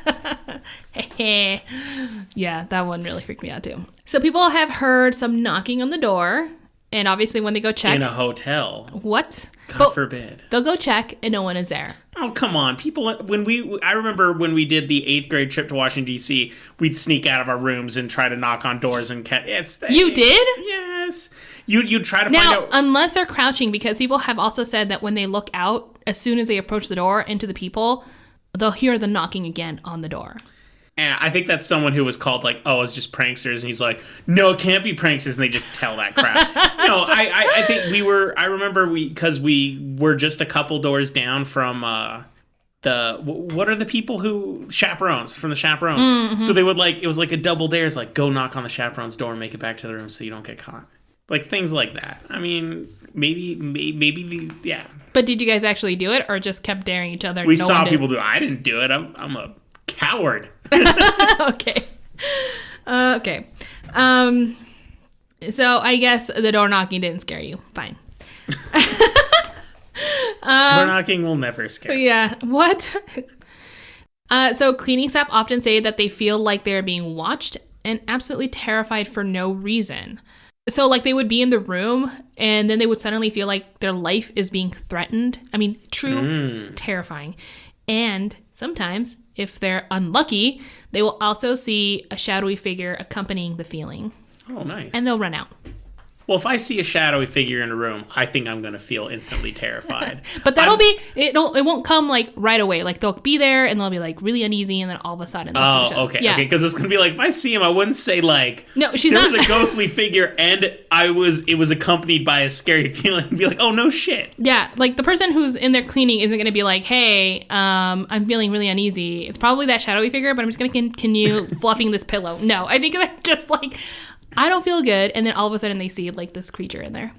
Yeah, that one really freaked me out too. So people have heard some knocking on the door, and obviously when they go check in a hotel. What? God forbid. They'll go check, and no one is there. Oh, come on. People, I remember when we did the 8th grade trip to Washington, D.C., we'd sneak out of our rooms and try to knock on doors and You did? Yes. You'd try to find out. Now, unless they're crouching, because people have also said that when they look out, as soon as they approach the door into the people, they'll hear the knocking again on the door. And I think that's someone who was called like, oh, it's just pranksters. And he's like, no, it can't be pranksters. And they just tell that crap. No, I think I remember because we were just a couple doors down from what are the people from the chaperones. Mm-hmm. So they would it was like a double dares, like go knock on the chaperone's door and make it back to the room so you don't get caught. Like things like that. I mean, maybe, yeah. But did you guys actually do it or just kept daring each other? We saw people do it. I didn't do it. I'm a coward. Okay. Okay. So I guess the door knocking didn't scare you. Fine. Door knocking will never scare you. Yeah. What? So cleaning staff often say that they feel like they're being watched and absolutely terrified for no reason. So like they would be in the room and then they would suddenly feel like their life is being threatened. I mean, terrifying. And sometimes, if they're unlucky, they will also see a shadowy figure accompanying the feeling. Oh, nice. And they'll run out. Well, if I see a shadowy figure in a room, I think I'm going to feel instantly terrified. But it won't come like right away. Like they'll be there and they'll be like really uneasy and then all of a sudden. Okay. Yeah. Okay. Because it's going to be like, if I see him, I wouldn't say like, no, she's there's a ghostly figure and it was accompanied by a scary feeling. And be like, oh, no shit. Yeah. Like the person who's in there cleaning isn't going to be like, hey, I'm feeling really uneasy. It's probably that shadowy figure, but I'm just going to continue fluffing this pillow. No, I think that's just like, I don't feel good. And then all of a sudden they see like this creature in there.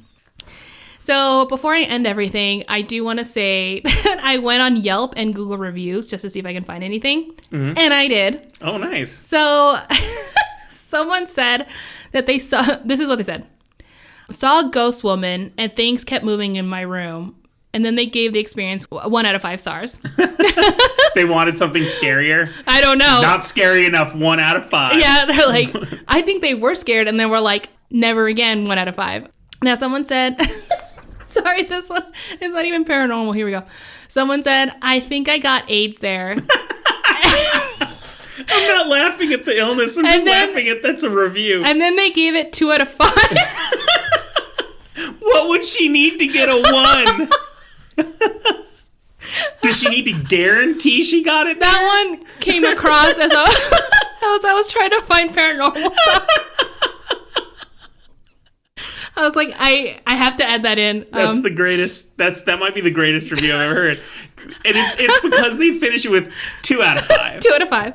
So before I end everything, I do want to say that I went on Yelp and Google reviews just to see if I can find anything. Mm-hmm. And I did. Oh, nice. So someone said that this is what they said. Saw a ghost woman and things kept moving in my room. And then they gave the experience 1 out of 5 stars. They wanted something scarier? I don't know. Not scary enough, 1 out of 5. Yeah, they're like, I think they were scared, and then we're like, never again, 1 out of 5. Now, someone said, sorry, this one is not even paranormal. Here we go. Someone said, I think I got AIDS there. I'm not laughing at the illness. I'm just laughing at that's a review. And then they gave it 2 out of 5. What would she need to get a 1? Does she need to guarantee she got it? That one came across as I was trying to find paranormal stuff. I was like, I have to add that in. That's the greatest. That might be the greatest review I've ever heard. And it's because they finish it with 2 out of 5. 2 out of 5.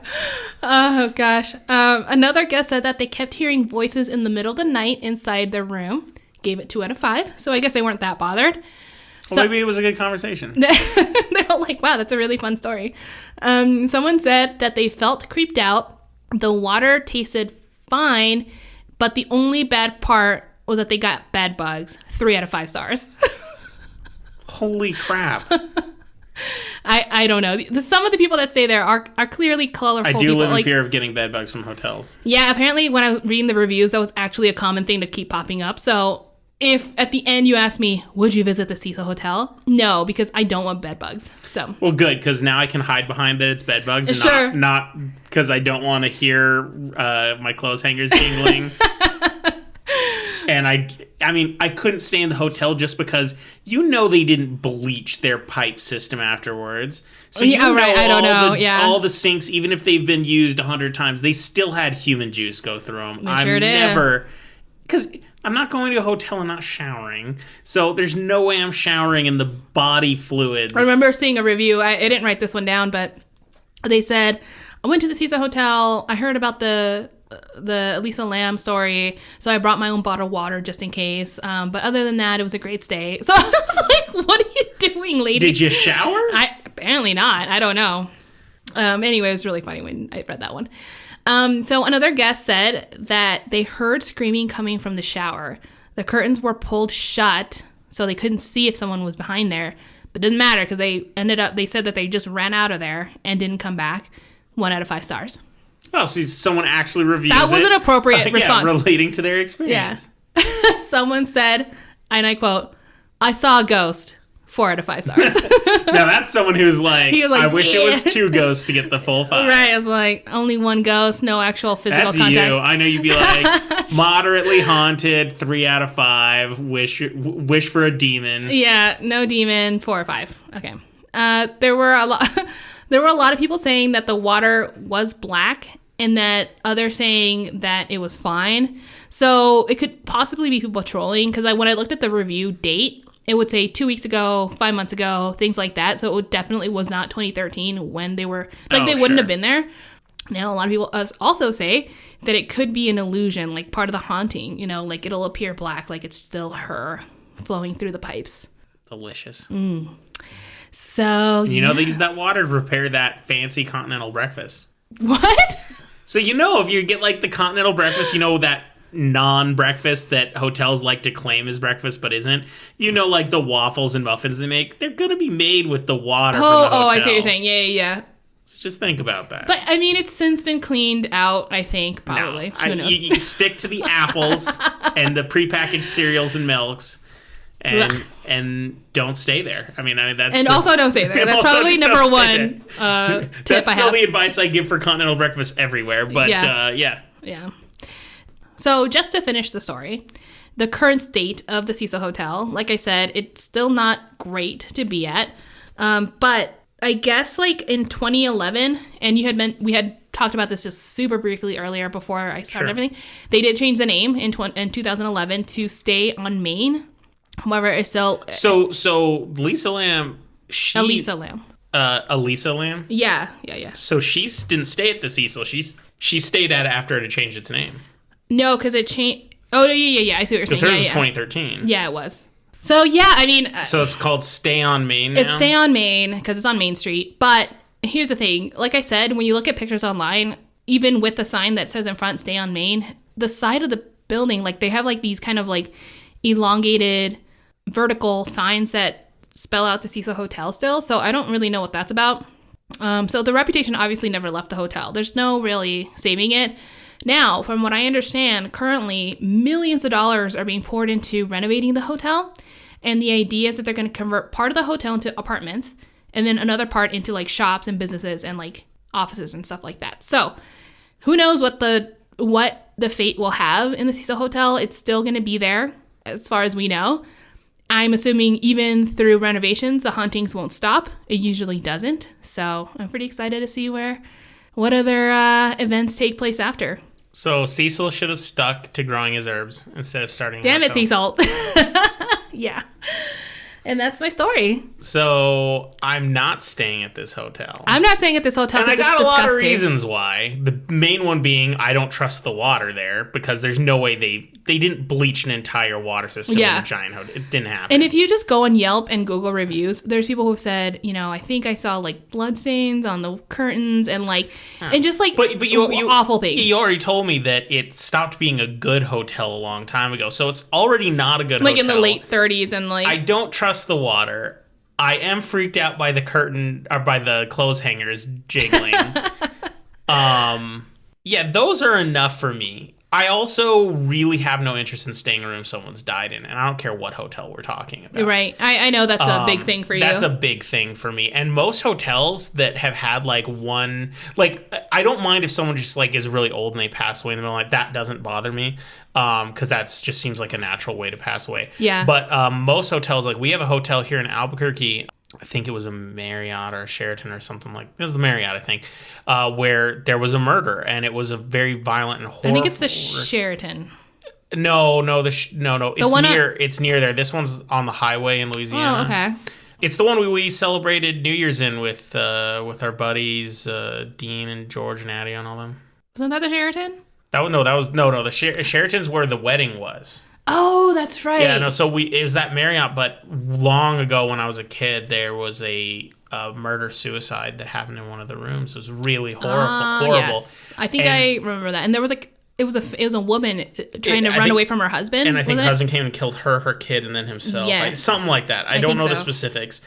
Oh gosh. Another guest said that they kept hearing voices in the middle of the night inside their room. Gave it 2 out of 5. So I guess they weren't that bothered. Well, maybe it was a good conversation. They're like, wow, that's a really fun story. Someone said that they felt creeped out. The water tasted fine, but the only bad part was that they got bed bugs. 3 out of 5 stars. Holy crap. I don't know. Some of the people that stay there are clearly colorful. I do people. live in fear of getting bed bugs from hotels. Yeah, apparently when I was reading the reviews, that was actually a common thing to keep popping up. So if at the end you ask me, would you visit the Cecil Hotel? No, because I don't want bed bugs. So well, good, because now I can hide behind that it's bed bugs, and sure. not because I don't want to hear my clothes hangers jingling. And I mean, I couldn't stay in the hotel just because they didn't bleach their pipe system afterwards. So right. I don't know. All the sinks, even if they've been used 100 times, they still had human juice go through them. They sure did. Because I'm not going to a hotel and not showering. So there's no way I'm showering in the body fluids. I remember seeing a review. I didn't write this one down, but they said, I went to the Cecil Hotel. I heard about the Elisa Lam story, so I brought my own bottle of water just in case. But other than that, it was a great stay. So I was like, what are you doing, lady? Did you shower? Apparently not. I don't know. Anyway, it was really funny when I read that one. So another guest said that they heard screaming coming from the shower. The curtains were pulled shut, so they couldn't see if someone was behind there. But it didn't matter because they said that they just ran out of there and didn't come back. 1 out of 5 stars. Oh, so someone actually reviews That was it. an appropriate response. Yeah, relating to their experience. Yeah. Someone said, and I quote, "I saw a ghost." 4 out of 5 stars. Now that's someone who's like, He was like, I wish yeah. it was 2 ghosts to get the full 5. Right. It's like only 1 ghost, no actual physical That's contact. you. I know you'd be like, moderately haunted, 3 out of 5. Wish for a demon. Yeah, no demon, 4 or 5. Okay. There were a lot of people saying that the water was black and that others saying that it was fine. So it could possibly be people trolling because when I looked at the review date, it would say 2 weeks ago, 5 months ago, things like that. So it definitely was not 2013 when they were, they wouldn't have been there. Now, a lot of people also say that it could be an illusion, like part of the haunting, like it'll appear black, like it's still her flowing through the pipes. Delicious. So, They use that water to prepare that fancy continental breakfast. What? So, if you get like the continental breakfast, that non-breakfast that hotels like to claim is breakfast but isn't, like the waffles and muffins they make, they're going to be made with the water from the hotel. I see what you're saying. Yeah. So just think about that. But, it's since been cleaned out, I think, probably. No, you stick to the apples and the prepackaged cereals and milks and don't stay there. That's... And also don't stay there. That's probably number 1 tip That's still the advice I give for continental breakfast everywhere, but yeah. So just to finish the story, the current state of the Cecil Hotel, like I said, it's still not great to be at. But I guess like in 2011, and we had talked about this just super briefly earlier before I started everything, they did change the name in 2011 to Stay on Main. However, it's still... So Elisa Lam... Elisa Lam. Elisa Lam? Yeah. So she didn't stay at the Cecil. She stayed at it after it changed its name. No, because it changed... Oh, yeah. I see what you're saying. Because hers was 2013. Yeah, it was. So, yeah, So it's called Stay on Main now? It's Stay on Main, because it's on Main Street. But here's the thing. Like I said, when you look at pictures online, even with the sign that says in front, Stay on Main, the side of the building, like, they have, like, these kind of, like, elongated vertical signs that spell out the Cecil Hotel still. So I don't really know what that's about. So the reputation obviously never left the hotel. There's no really saving it. Now, from what I understand, currently millions of dollars are being poured into renovating the hotel. And the idea is that they're going to convert part of the hotel into apartments and then another part into like shops and businesses and like offices and stuff like that. So who knows what the fate will have in the Cecil Hotel. It's still going to be there as far as we know. I'm assuming even through renovations, the hauntings won't stop. It usually doesn't. So I'm pretty excited to see what other events take place after. So Cecil should have stuck to growing his herbs instead of starting. Damn it, Cecil. Yeah. And that's my story. So I'm not staying at this hotel. I'm not staying at this hotel and I because got it's a lot of disgusting. reasons why. The main one being I don't trust the water there because there's no way they didn't bleach an entire water system in a giant hotel. It didn't happen. And if you just go on Yelp and Google reviews, there's people who've said, I think I saw like blood stains on the curtains and like and just like but you awful things. You already told me that it stopped being a good hotel a long time ago, so it's already not a good like hotel. In the late 30s and like I don't trust the water. I am freaked out by the curtain or by the clothes hangers jiggling. Yeah, those are enough for me. I also really have no interest in staying in a room someone's died in, and I don't care what hotel we're talking about. Right. I know that's a big thing for you. That's a big thing for me. And most hotels that have had like one, like I don't mind if someone just like is really old and they pass away in the middle, like that doesn't bother me. Because that just seems like a natural way to pass away. Yeah. But most hotels, like we have a hotel here in Albuquerque, I think it was a Marriott or a Sheraton or something like it was the Marriott, I think, where there was a murder and it was a very violent and horrible. I think it's the Sheraton. No. It's near there. This one's on the highway in Louisiana. Oh, okay. It's the one we celebrated New Year's in with our buddies Dean and George and Addie and all them. Wasn't that the Sheraton? The Sheraton's where the wedding was. Oh, that's right. Yeah, no. So it was that Marriott, but long ago when I was a kid, there was a murder suicide that happened in one of the rooms. It was really horrible. Yes. I think I remember that. And there was it was a woman trying to run away from her husband. And I think her husband came and killed her kid, and then himself. Yes. Something like that. I don't know the specifics.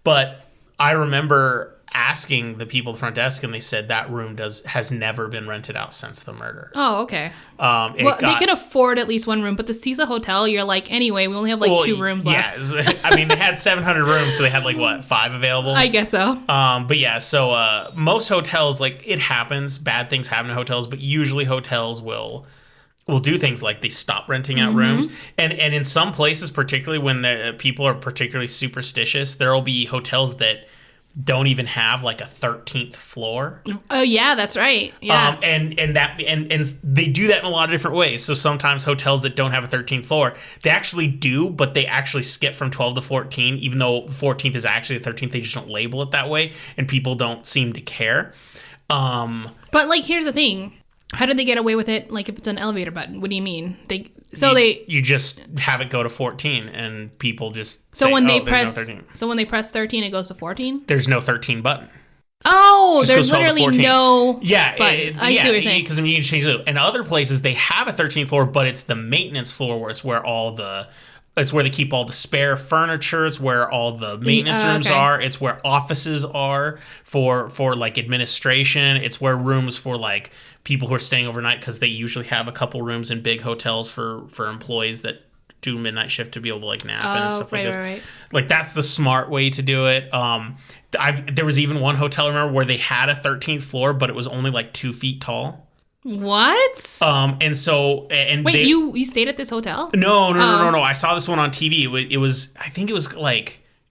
But I remember asking the people at the front desk, and they said that room has never been rented out since the murder. Oh, okay. They can afford at least one room, but the Cecil Hotel, you're like, anyway, we only have 2 rooms left. Yeah, I mean, they had 700 rooms, so they had 5 available? I guess so. But yeah, so most hotels, it happens, bad things happen in hotels, but usually hotels will do things like they stop renting out rooms. And in some places, particularly when the people are particularly superstitious, there will be hotels that don't even have a 13th floor. Oh yeah, that's right. Yeah. And they do that in a lot of different ways. So sometimes hotels that don't have a 13th floor, they actually do, but they actually skip from 12 to 14, even though 14th is actually the 13th. They just don't label it that way, and people don't seem to care. But here's the thing. How did they get away with it? If it's an elevator button, what do you mean? You just have it go to 14, and people just when they press no 13. So when they press 13, it goes to 14. There's no 13 button. Oh, there's literally no. Yeah, I see what you're saying. Because you can change it. In other places, they have a 13th floor, but it's the maintenance floor where it's where they keep all the spare furniture. It's where all the maintenance rooms are. It's where offices are for administration. It's where rooms for people who are staying overnight, because they usually have a couple rooms in big hotels for employees that do midnight shift to be able to nap and stuff like this. Right. That's the smart way to do it. There was even one hotel, I remember, where they had a 13th floor, but it was only 2 feet tall. What? Wait, you stayed at this hotel? No. I saw this one on TV. I think it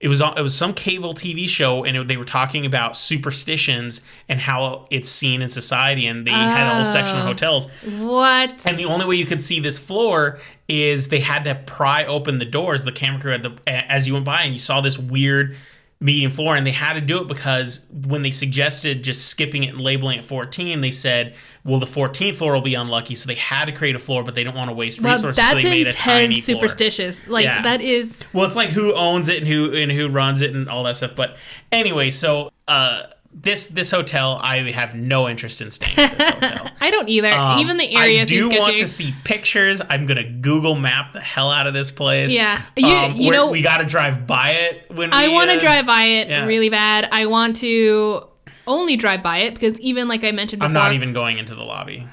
was some cable TV show, and they were talking about superstitions and how it's seen in society, and they had a whole section of hotels. What? And the only way you could see this floor is they had to pry open the doors. The camera crew as you went by, and you saw this weird medium floor, and they had to do it because when they suggested just skipping it and labeling it 14, they said, well, the 14th floor will be unlucky, so they had to create a floor, but they don't want to waste resources, so they made a tiny floor. That's superstitious. That is... Well, it's who owns it and who runs it and all that stuff. But anyway, so this hotel, I have no interest in staying at this hotel. I don't either. Even the area seems sketchy. I do want to see pictures. I'm going to Google map the hell out of this place. Yeah. We got to drive by it I want to drive by it really bad. I want to only drive by it because even I mentioned before. I'm not even going into the lobby.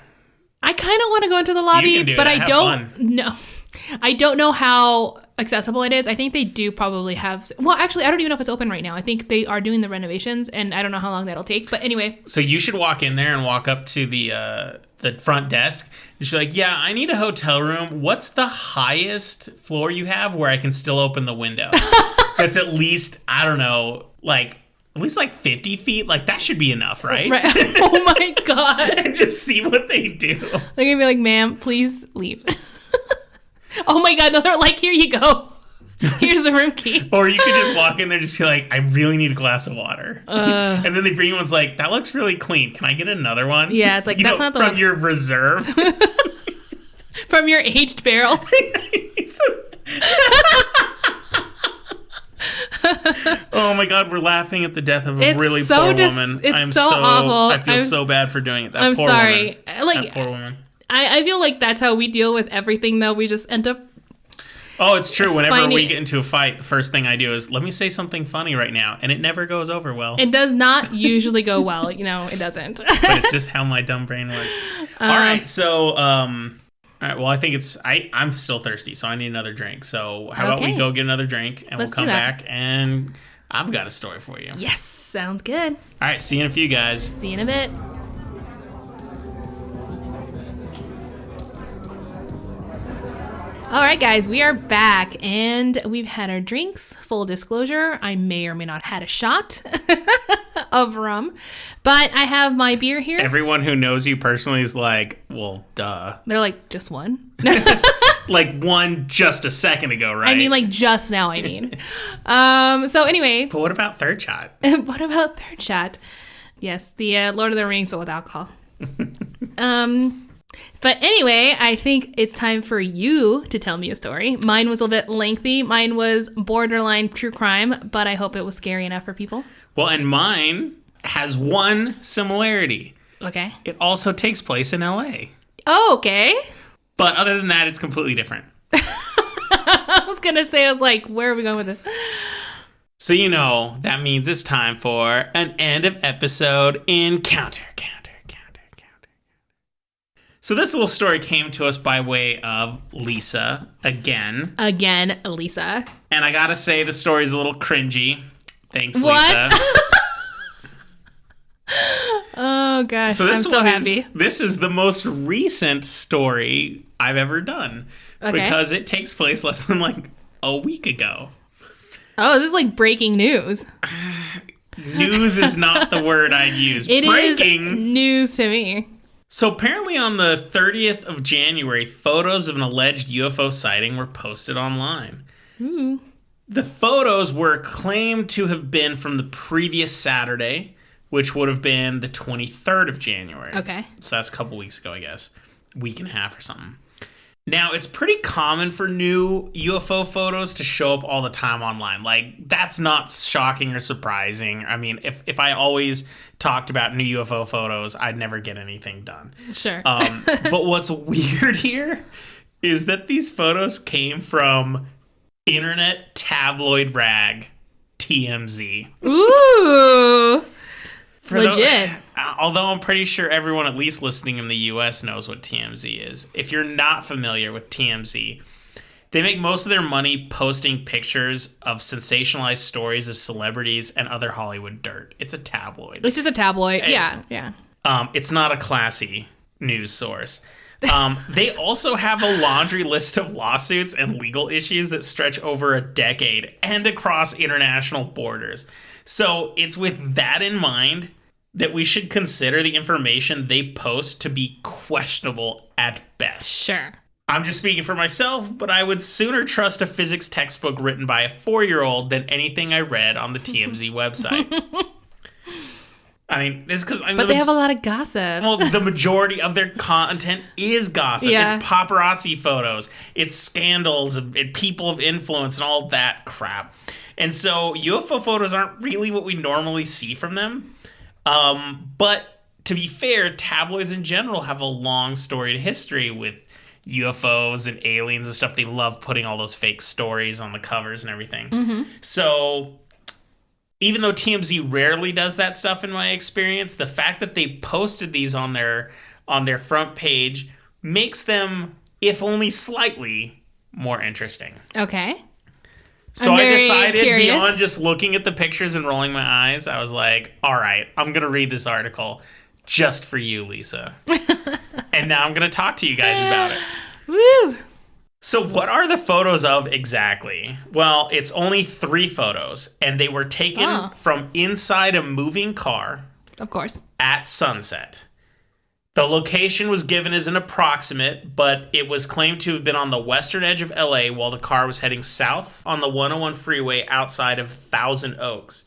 I kind of want to go into the lobby, but I don't know. I don't know how accessible it is. I think they do probably have... Well, actually, I don't even know if it's open right now. I think they are doing the renovations, and I don't know how long that'll take. But anyway. So you should walk in there and walk up to the front desk and just be like, yeah, I need a hotel room. What's the highest floor you have where I can still open the window? That's at least, I don't know, at least 50 feet. That should be enough, right? Oh my God. And just see what they do. They're going to be like, ma'am, please leave. Oh my God, they're like, here you go. Here's the room key. Or you could just walk in there and just be like, I really need a glass of water. And then they bring you one's like, that looks really clean. Can I get another one? Yeah, it's that's not the from one. Your reserve. From your aged barrel. Oh my God, we're laughing at the death of a really poor woman. It's so awful. I feel so bad for doing it. I'm sorry. That poor woman. I feel like that's how we deal with everything, though. We just end up... Oh, it's true. Whenever we get into a fight, the first thing I do is, let me say something funny right now. And it never goes over well. It does not usually go well. It doesn't. But it's just how my dumb brain works. All right. So, all right. Well, I think I'm still thirsty, so I need another drink. So how about we go get another drink, and we'll come back, and I've got a story for you. Yes. Sounds good. All right. See you in a few, guys. See you in a bit. All right, guys, we are back, and we've had our drinks. Full disclosure, I may or may not had a shot of rum, but I have my beer here. Everyone who knows you personally is like, well, duh. They're like, just one? like one just a second ago, right? I mean, like just now, I mean. So anyway. But what about third shot? What about third shot? Yes, the Lord of the Rings, but with alcohol. But anyway, I think it's time for you to tell me a story. Mine was a little bit lengthy. Mine was borderline true crime, but I hope it was scary enough for people. Well, and mine has one similarity. Okay. It also takes place in LA. Oh, okay. But other than that, it's completely different. I was going to say, I was like, where are we going with this? So, that means it's time for an end of episode encounter. So this little story came to us by way of Lisa again. Again, Elisa. And I gotta say, the story's a little cringy. Thanks, what? Lisa. Oh, gosh. So this I'm so happy. This is the most recent story I've ever done. Okay. Because it takes place less than like a week ago. Oh, this is like breaking news. News is not the word I'd use. It breaking is news to me. So apparently on the 30th of January, photos of an alleged UFO sighting were posted online. Ooh. The photos were claimed to have been from the previous Saturday, which would have been the 23rd of January. Okay. So that's a couple weeks ago, I guess. Week and a half or something. Now, it's pretty common for new UFO photos to show up all the time online. Like, that's not shocking or surprising. I mean, if I always talked about new UFO photos, I'd never get anything done. Sure. But what's weird here is that these photos came from internet tabloid rag TMZ. Ooh. Legit. Although I'm pretty sure everyone at least listening in the U.S. knows what TMZ is. If you're not familiar with TMZ, they make most of their money posting pictures of sensationalized stories of celebrities and other Hollywood dirt. It's a tabloid. It's just a tabloid. Yeah. It's not a classy news source. They also have a laundry list of lawsuits and legal issues that stretch over a decade and across international borders. So it's with that in mind that we should consider the information they post to be questionable at best. Sure. I'm just speaking for myself, but I would sooner trust a physics textbook written by a 4-year-old than anything I read on the TMZ website. I mean, this is because but they have a lot of gossip. Well, the majority of their content is gossip. Yeah. It's paparazzi photos. It's scandals and people of influence and all that crap. And so UFO photos aren't really what we normally see from them. But to be fair, tabloids in general have a long storied history with UFOs and aliens and stuff. They love putting all those fake stories on the covers and everything. Mm-hmm. So even though TMZ rarely does that stuff in my experience, the fact that they posted these on their front page makes them, if only slightly, more interesting. Okay. So I decided, curious. beyond just looking at the pictures and rolling my eyes, I was like, all right, I'm going to read this article just for you, Lisa. And now I'm going to talk to you guys about it. Woo! So what are the photos of exactly? Well, it's only 3 photos, and they were taken from inside a moving car. Of course. At sunset. The location was given as an approximate, but it was claimed to have been on the western edge of LA while the car was heading south on the 101 freeway outside of Thousand Oaks.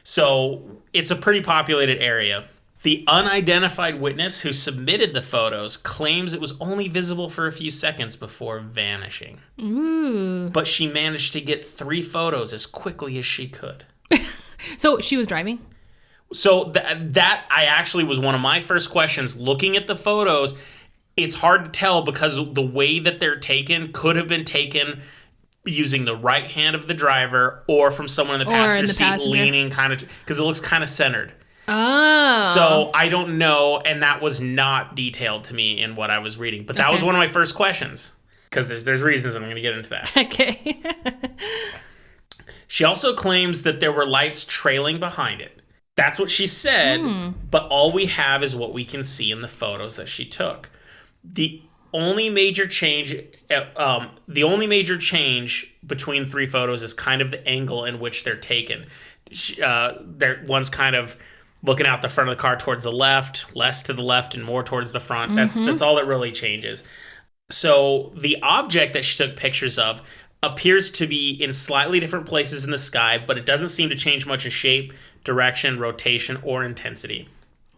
So it's a pretty populated area. The unidentified witness who submitted the photos claims it was only visible for a few seconds before vanishing. Ooh. But she managed to get 3 photos as quickly as she could. So she was driving? So that I actually was one of my first questions. Looking at the photos, it's hard to tell because the way that they're taken could have been taken using the right hand of the driver or from someone in the passenger seat leaning kind of, because it looks kind of centered. Oh. So I don't know, and that was not detailed to me in what I was reading. But that was one of my first questions, because there's reasons, and I'm going to get into that. Okay. She also claims that there were lights trailing behind it. That's what she said, but all we have is what we can see in the photos that she took. The only major change between 3 photos is kind of the angle in which they're taken. One's kind of looking out the front of the car towards the left, less to the left, and more towards the front. That's all that really changes. So the object that she took pictures of appears to be in slightly different places in the sky, but it doesn't seem to change much in shape, direction, rotation, or intensity.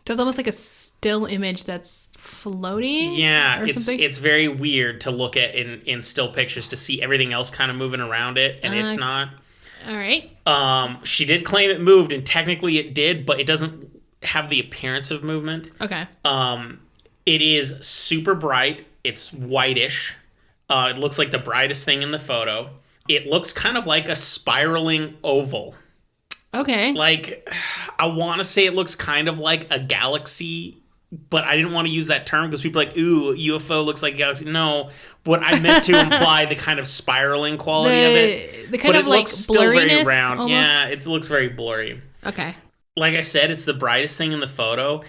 So it's almost like a still image that's floating. Yeah, or something? it's very weird to look at in still pictures to see everything else kind of moving around it, and it's not. All right. She did claim it moved, and technically it did, but it doesn't have the appearance of movement. Okay. It is super bright. It's whitish. It looks like the brightest thing in the photo. It looks kind of like a spiraling oval. Okay. Like, I want to say it looks kind of like a galaxy, but I didn't want to use that term because people are like, ooh, UFO looks like a galaxy. No, what I meant to imply the kind of spiraling quality of it. The kind of like still very round. Almost? Yeah, it looks very blurry. Okay. Like I said, it's the brightest thing in the photo.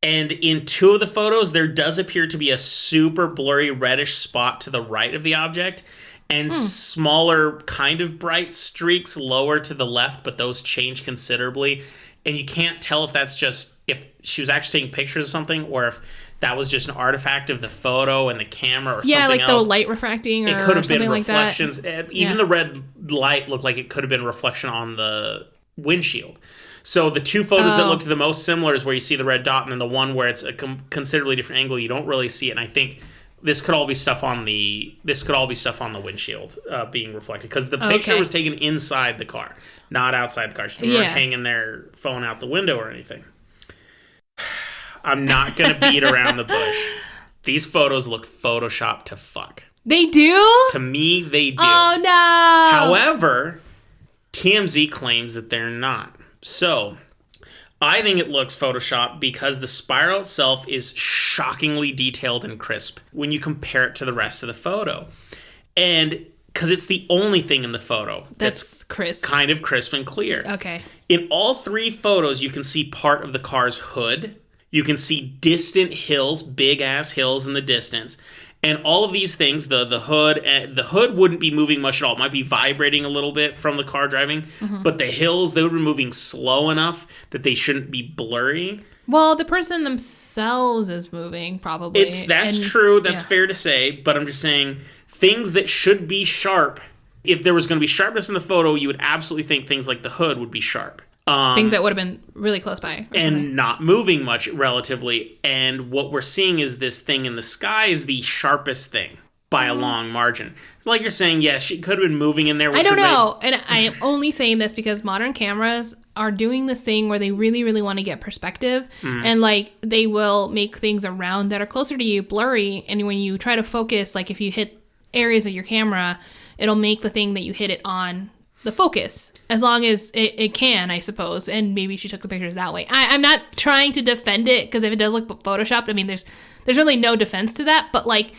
And in two of the photos, there does appear to be a super blurry reddish spot to the right of the object and smaller kind of bright streaks lower to the left, but those change considerably. And you can't tell if that's just if she was actually taking pictures of something or if that was just an artifact of the photo and the camera or something else. Yeah, like the light refracting or it could have something been like reflections. that. Even the red light looked like it could have been reflection on the windshield. So the two photos that looked the most similar is where you see the red dot, and then the one where it's a considerably different angle, you don't really see it. And I think this could all be stuff on the windshield being reflected because the picture was taken inside the car, not outside the car. So they weren't hanging their phone out the window or anything. I'm not gonna beat around the bush. These photos look photoshopped to fuck. They do? To me, they do. Oh no. However, TMZ claims that they're not. So, I think it looks photoshopped because the spiral itself is shockingly detailed and crisp when you compare it to the rest of the photo. And because it's the only thing in the photo that's crisp. Kind of crisp and clear. Okay. In all three photos, you can see part of the car's hood. You can see distant hills, big-ass hills in the distance. And all of these things, the hood wouldn't be moving much at all. It might be vibrating a little bit from the car driving, but the hills, they would be moving slow enough that they shouldn't be blurry. Well, the person themselves is moving, probably. That's true. That's fair to say. But I'm just saying, things that should be sharp, if there was going to be sharpness in the photo, you would absolutely think things like the hood would be sharp. Things that would have been really close by. And not moving much relatively. And what we're seeing is this thing in the sky is the sharpest thing by a long margin. Like you're saying, yes, she could have been moving in there. I don't know. And I am only saying this because modern cameras are doing this thing where they really, really want to get perspective. And like they will make things around that are closer to you blurry. And when you try to focus, like if you hit areas of your camera, it'll make the thing that you hit it on the focus, as long as it can, I suppose. And maybe she took the pictures that way. I'm not trying to defend it, because if it does look photoshopped, I mean, there's really no defense to that. But like,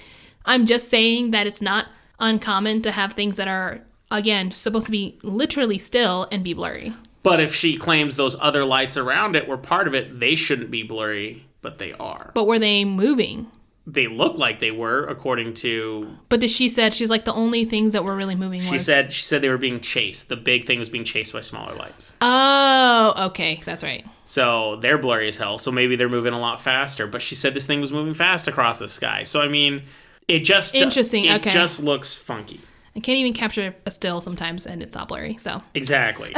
I'm just saying that it's not uncommon to have things that are, again, supposed to be literally still and be blurry. But if she claims those other lights around it were part of it, they shouldn't be blurry, but they are. But were they moving? They look like they were, according to... But she's like the only things that were really moving She said they were being chased. The big thing was being chased by smaller lights. Oh, okay. That's right. So they're blurry as hell. So maybe they're moving a lot faster. But she said this thing was moving fast across the sky. So, I mean, it just... Interesting. It just looks funky. I can't even capture a still sometimes, and it's not blurry, so... Exactly.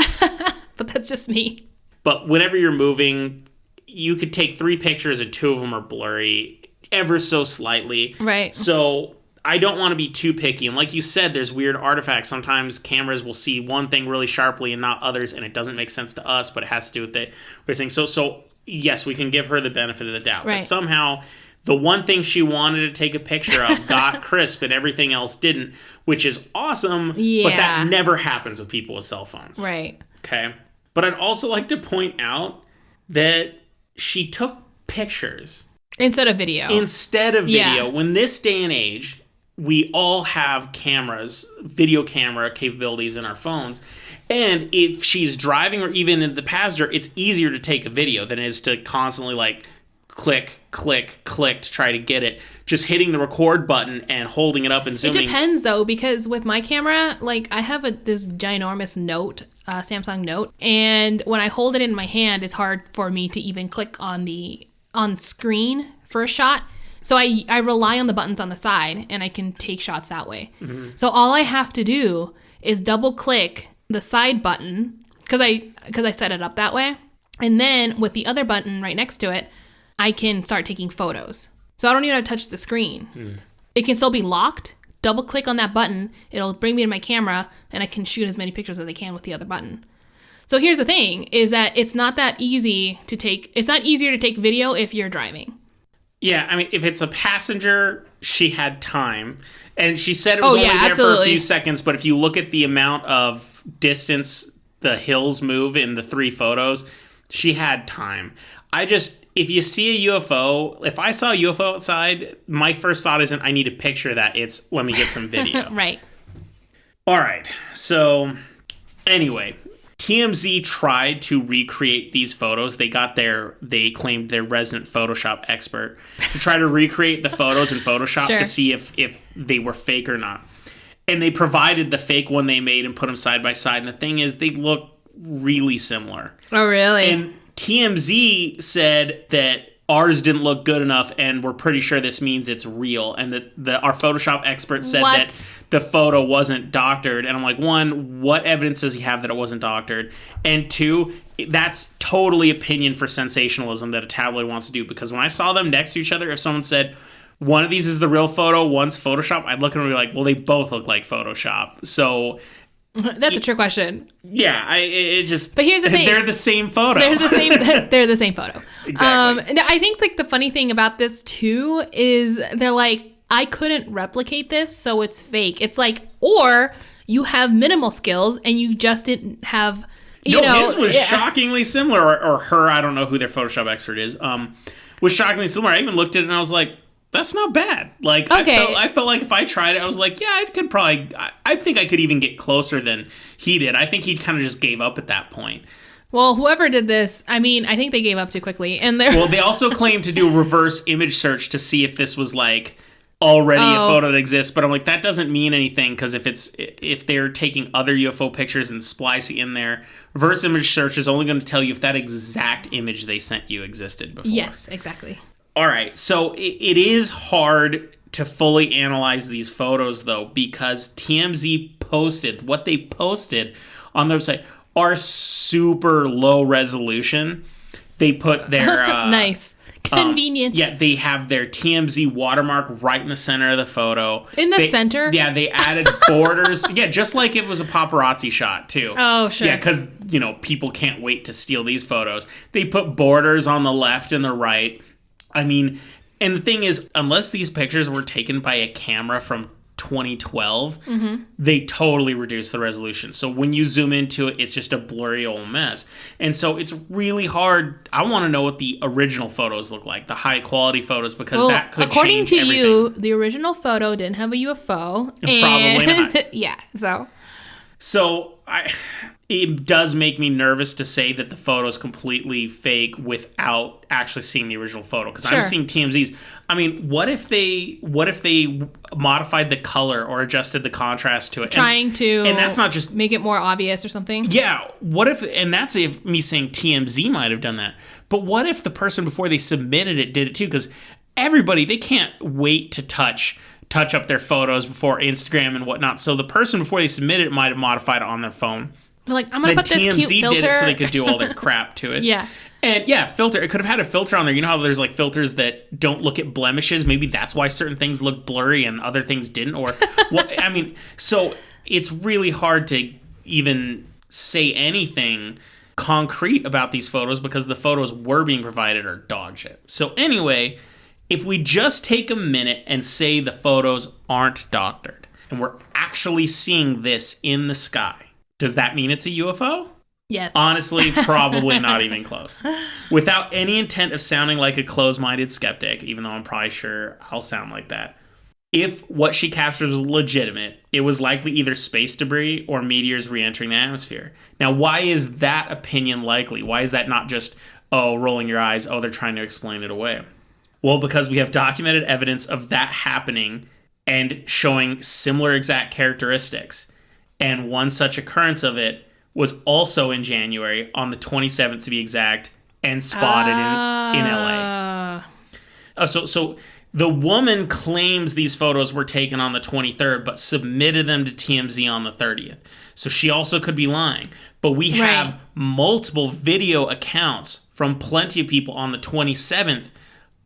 But that's just me. But whenever you're moving, you could take 3 pictures and 2 of them are blurry ever so slightly. Right. So I don't want to be too picky. And like you said, there's weird artifacts. Sometimes cameras will see one thing really sharply and not others, and it doesn't make sense to us, but it has to do with it. We're saying, so yes, we can give her the benefit of the doubt. Right. That somehow the one thing she wanted to take a picture of got crisp and everything else didn't, which is awesome. Yeah. But that never happens with people with cell phones. Right. Okay. But I'd also like to point out that she took pictures instead of video. Yeah. When this day and age, we all have cameras, video camera capabilities in our phones. And if she's driving or even in the passenger, it's easier to take a video than it is to constantly like click, click, click to try to get it. Just hitting the record button and holding it up and zooming. It depends though, because with my camera, like I have this ginormous Note, Samsung Note. And when I hold it in my hand, it's hard for me to even click on screen for a shot. So I rely on the buttons on the side, and I can take shots that way. So all I have to do is double click the side button, because I set it up that way. And then with the other button right next to it, I can start taking photos. So I don't even have to touch the screen. It can still be locked. Double click on that button. It'll bring me to my camera, and I can shoot as many pictures as I can with the other button. So here's the thing, is that it's not that easy to take. It's not easier to take video if you're driving. Yeah, I mean, if it's a passenger, she had time. And she said it was only there for a few seconds, but if you look at the amount of distance the hills move in the 3 photos, she had time. If you see a UFO, if I saw a UFO outside, my first thought isn't, I need a picture of that. It's, let me get some video. Right. All right. So, anyway, TMZ tried to recreate these photos. They claimed their resident Photoshop expert to try to recreate the photos in Photoshop to see if they were fake or not. And they provided the fake one they made and put them side by side. And the thing is, they look really similar. Oh, really? And TMZ said that ours didn't look good enough, and we're pretty sure this means it's real. And that our Photoshop expert said that the photo wasn't doctored. And I'm like, 1, what evidence does he have that it wasn't doctored? And 2, that's totally opinion for sensationalism that a tabloid wants to do. Because when I saw them next to each other, if someone said, one of these is the real photo, one's Photoshop, I'd look at them and be like, well, they both look like Photoshop. So that's a trick question. Yeah, But here's the thing: they're the same photo. They're the same photo. Exactly. And I think like the funny thing about this too is they're like, I couldn't replicate this, so it's fake. It's like, or you have minimal skills and you just didn't have. His was shockingly similar, or her. I don't know who their Photoshop expert is. Was shockingly similar. I even looked at it and I was like, that's not bad. Like, okay. I felt like if I tried it, I was like, yeah, I could probably, I think I could even get closer than he did. I think he kind of just gave up at that point. Well, whoever did this, I mean, I think they gave up too quickly. And they also claimed to do a reverse image search to see if this was like already a photo that exists. But I'm like, that doesn't mean anything, because if they're taking other UFO pictures and splicing in there, reverse image search is only going to tell you if that exact image they sent you existed before. Yes, exactly. All right, so it is hard to fully analyze these photos, though, because TMZ posted, what they posted on their website are super low resolution. They put their... nice. Convenient. They have their TMZ watermark right in the center of the photo. In the center? Yeah, they added borders. Yeah, just like it was a paparazzi shot, too. Oh, sure. Yeah, because, people can't wait to steal these photos. They put borders on the left and the right. I mean, and the thing is, unless these pictures were taken by a camera from 2012, they totally reduce the resolution. So when you zoom into it, it's just a blurry old mess. And so it's really hard. I want to know what the original photos look like, the high quality photos, because that could according change to everything. you, the original photo didn't have a UFO. Probably not. Yeah, So it does make me nervous to say that the photo is completely fake without actually seeing the original photo, because I'm seeing TMZ's. I mean, what if they modified the color or adjusted the contrast to it, and that's not just make it more obvious or something? Yeah. What if? And that's if me saying TMZ might have done that. But what if the person before they submitted it did it too? Because everybody, they can't wait to touch up their photos before Instagram and whatnot. So the person before they submitted it might have modified it on their phone. They're like, I'm going to put this cute filter. TMZ did it so they could do all their crap to it. Yeah. And filter. It could have had a filter on there. You know how there's like filters that don't look at blemishes? Maybe that's why certain things look blurry and other things didn't. Or, so it's really hard to even say anything concrete about these photos, because the photos were being provided are dog shit. So anyway, if we just take a minute and say the photos aren't doctored and we're actually seeing this in the sky, does that mean it's a UFO? Yes. Honestly, probably not even close. Without any intent of sounding like a closed-minded skeptic, even though I'm probably sure I'll sound like that, if what she captured was legitimate, it was likely either space debris or meteors re-entering the atmosphere. Now, why is that opinion likely? Why is that not just, rolling your eyes, they're trying to explain it away? Well, because we have documented evidence of that happening and showing similar exact characteristics. And one such occurrence of it was also in January, on the 27th to be exact, and spotted in LA. So The woman claims these photos were taken on the 23rd, but submitted them to TMZ on the 30th. So she also could be lying. But we have multiple video accounts from plenty of people on the 27th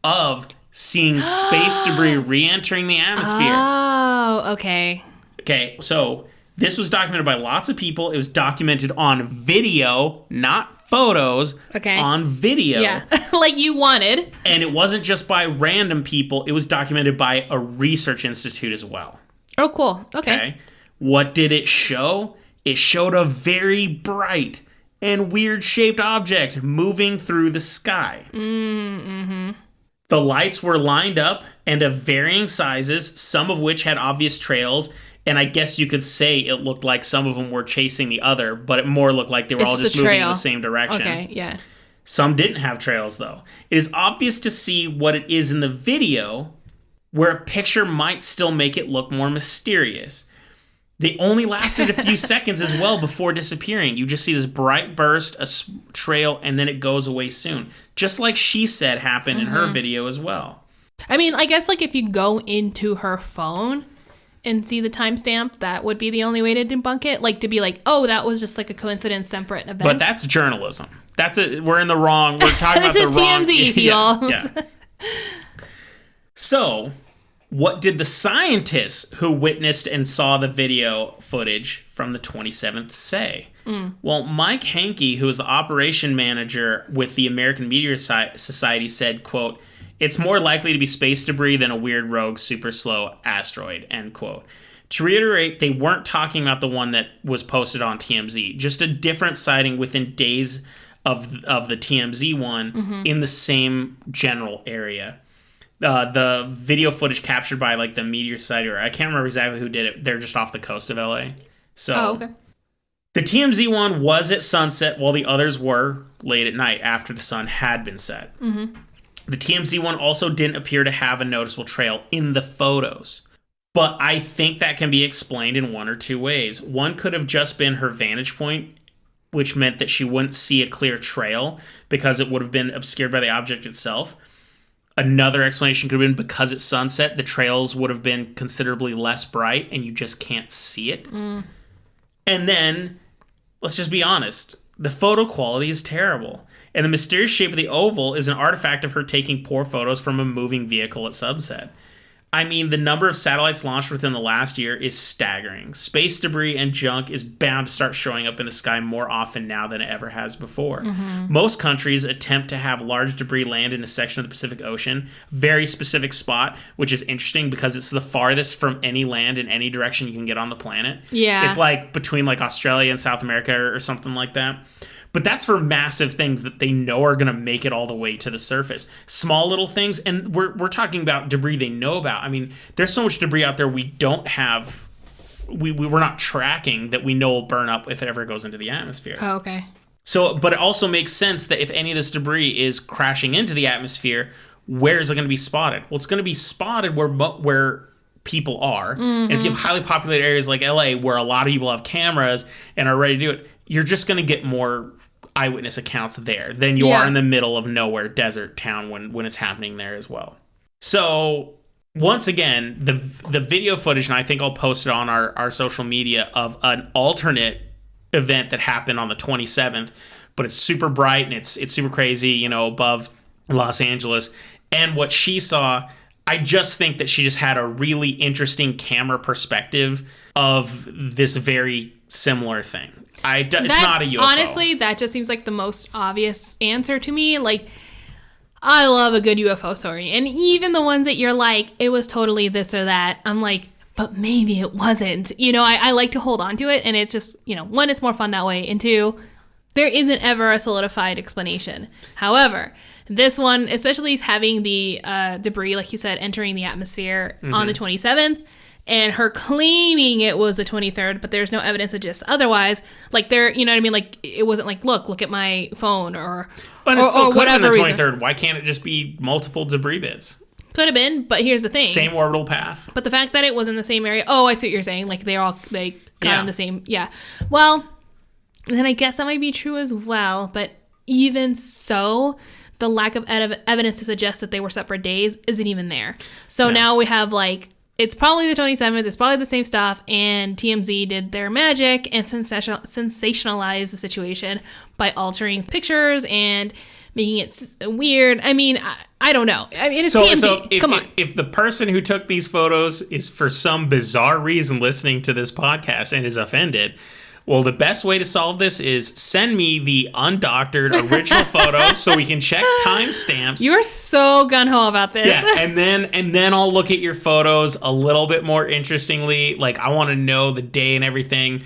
of seeing space debris re-entering the atmosphere. Oh, okay. Okay, so this was documented by lots of people. It was documented on video, not photos. Okay. On video. Yeah, like you wanted. And it wasn't just by random people. It was documented by a research institute as well. Oh, cool. Okay. What did it show? It showed a very bright and weird-shaped object moving through the sky. Mm-hmm. The lights were lined up and of varying sizes, some of which had obvious trails, and I guess you could say it looked like some of them were chasing the other, but it more looked like they were all just moving in the same direction. Okay, yeah. Some didn't have trails, though. It is obvious to see what it is in the video, where a picture might still make it look more mysterious. They only lasted a few seconds as well before disappearing. You just see this bright burst, a trail, and then it goes away soon. Just like she said happened in her video as well. I mean, I guess like if you go into her phone and see the timestamp, that would be the only way to debunk it. Like to be like, oh, that was just like a coincidence, separate event. But that's journalism. That's it. We're in the wrong. We're talking about the wrong. This is TMZ, y'all. Yeah. So, what did the scientists who witnessed and saw the video footage from the 27th say? Well, Mike Hankey, who is the operation manager with the American Meteor Society, said, quote, "It's more likely to be space debris than a weird rogue super slow asteroid," end quote. To reiterate, they weren't talking about the one that was posted on TMZ, just a different sighting within days of the TMZ one in the same general area. The video footage captured by like the Meteor Society, or I can't remember exactly who did it. They're just off the coast of LA. So the TMZ one was at sunset, while the others were late at night after the sun had been set. The TMZ one also didn't appear to have a noticeable trail in the photos. But I think that can be explained in one or two ways. One could have just been her vantage point, which meant that she wouldn't see a clear trail because it would have been obscured by the object itself. Another explanation could have been because it's sunset, the trails would have been considerably less bright and you just can't see it. And then, let's just be honest, the photo quality is terrible. And the mysterious shape of the oval is an artifact of her taking poor photos from a moving vehicle at sunset. I mean, the number of satellites launched within the last year is staggering. Space debris and junk is bound to start showing up in the sky more often now than it ever has before. Most countries attempt to have large debris land in a section of the Pacific Ocean, very specific spot, which is interesting because it's the farthest from any land in any direction you can get on the planet. Yeah. It's like between like Australia and South America or something like that. But that's for massive things that they know are going to make it all the way to the surface. Small little things, and we're talking about debris they know about. I mean, there's so much debris out there we don't have, we're not tracking that we know will burn up if it ever goes into the atmosphere. Oh, okay. So, but it also makes sense that if any of this debris is crashing into the atmosphere, where is it going to be spotted? Well, it's going to be spotted where people are. And if you have highly populated areas like LA where a lot of people have cameras and are ready to do it, you're just going to get more eyewitness accounts there than you are in the middle of nowhere desert town when it's happening there as well. So once again, the video footage, and I think I'll post it on our social media, of an alternate event that happened on the 27th, but it's super bright and it's super crazy, above Los Angeles. And what she saw, I just think that she just had a really interesting camera perspective of this very similar thing. It's not a UFO. Honestly, that just seems like the most obvious answer to me. Like, I love a good UFO story. And even the ones that you're like, it was totally this or that, I'm like, but maybe it wasn't. I like to hold on to it. And it just, one, it's more fun that way. And two, there isn't ever a solidified explanation. However, this one, especially having the debris, like you said, entering the atmosphere on the 27th, and her claiming it was the 23rd, but there's no evidence of just otherwise. Like, there, you know what I mean? Like, it wasn't like, look at my phone or whatever. The 23rd. Why can't it just be multiple debris bits? Could have been, but here's the thing. Same orbital path. But the fact that it was in the same area. Oh, I see what you're saying. Like, they got in the same. Yeah. Well, then I guess that might be true as well. But even so, the lack of evidence to suggest that they were separate days isn't even there. So now we have like, it's probably the 27th, it's probably the same stuff, and TMZ did their magic and sensationalized the situation by altering pictures and making it weird. I mean, I don't know. I mean, it's TMZ. Come on. If the person who took these photos is for some bizarre reason listening to this podcast and is offended, well, the best way to solve this is send me the undoctored original photos so we can check timestamps. You're so gun-ho about this. Yeah, and then I'll look at your photos a little bit more interestingly. Like, I want to know the day and everything.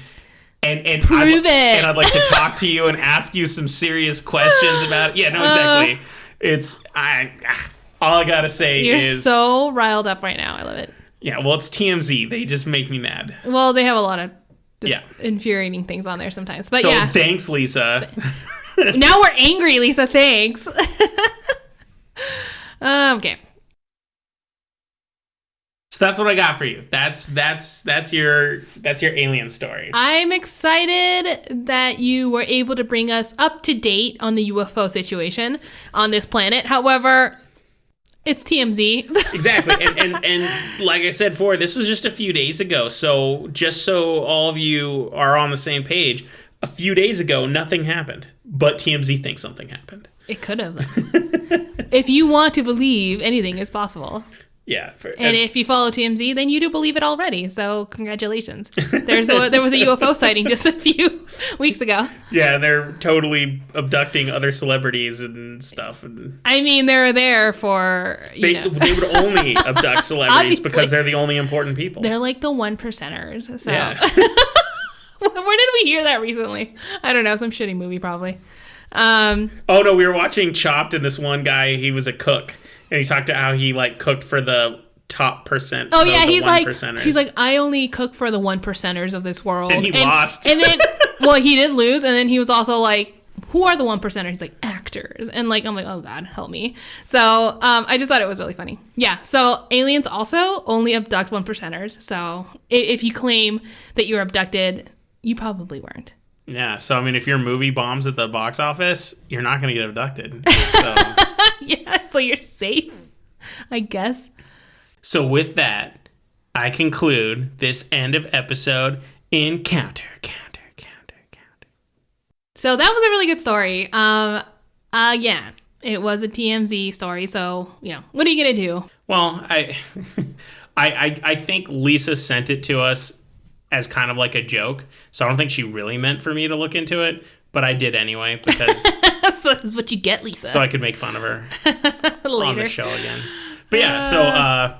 And prove it. And I'd like to talk to you and ask you some serious questions about it. Yeah, no, exactly. All I gotta say You're is... so riled up right now. I love it. Yeah, well, it's TMZ. They just make me mad. Well, they have a lot of infuriating things on there sometimes. But so thanks, Lisa. Now we're angry, Lisa. Thanks. Okay. So that's what I got for you. That's your alien story. I'm excited that you were able to bring us up to date on the UFO situation on this planet. However, it's TMZ. Exactly. And like I said before, this was just a few days ago. So just so all of you are on the same page, a few days ago, nothing happened. But TMZ thinks something happened. It could have. If you want to believe, anything is possible. Yeah. And if you follow TMZ, then you do believe it already. So congratulations. There was a UFO sighting just a few weeks ago. Yeah, and they're totally abducting other celebrities and stuff. And I mean, they're there for, they would only abduct celebrities because they're the only important people. They're like the 1%ers. So. Yeah. Where did we hear that recently? I don't know. Some shitty movie probably. Oh, no, we were watching Chopped, and this one guy, he was a cook. And he talked about how he like cooked for the top percent. Oh yeah, he's like, I only cook for the 1%ers of this world. And he lost. And then, well, he did lose. And then he was also like, who are the 1%ers? He's like, actors. And like, I'm like, oh God, help me. So I just thought it was really funny. Yeah. So aliens also only abduct 1%ers. So if you claim that you were abducted, you probably weren't. Yeah. So I mean, if your movie bombs at the box office, you're not going to get abducted. So. Yeah, so you're safe, I guess. So with that, I conclude this end of episode Encounter. So that was a really good story. Again, it was a TMZ story, so, what are you going to do? Well, I think Lisa sent it to us as kind of like a joke, so I don't think she really meant for me to look into it. But I did anyway because so that's what you get, Lisa. So I could make fun of her on the show again. But yeah, so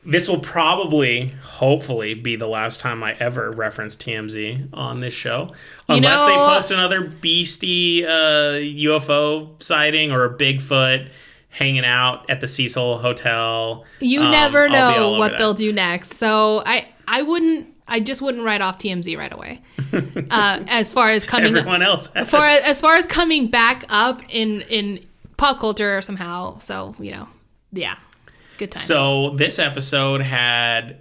this will probably, hopefully, be the last time I ever reference TMZ on this show, unless they post another beastie UFO sighting or a Bigfoot hanging out at the Cecil Hotel. You never know what they'll do next. So I just wouldn't write off TMZ right away. As far as coming everyone else has. As far as coming back up in pop culture somehow. So, yeah. Good times. So this episode had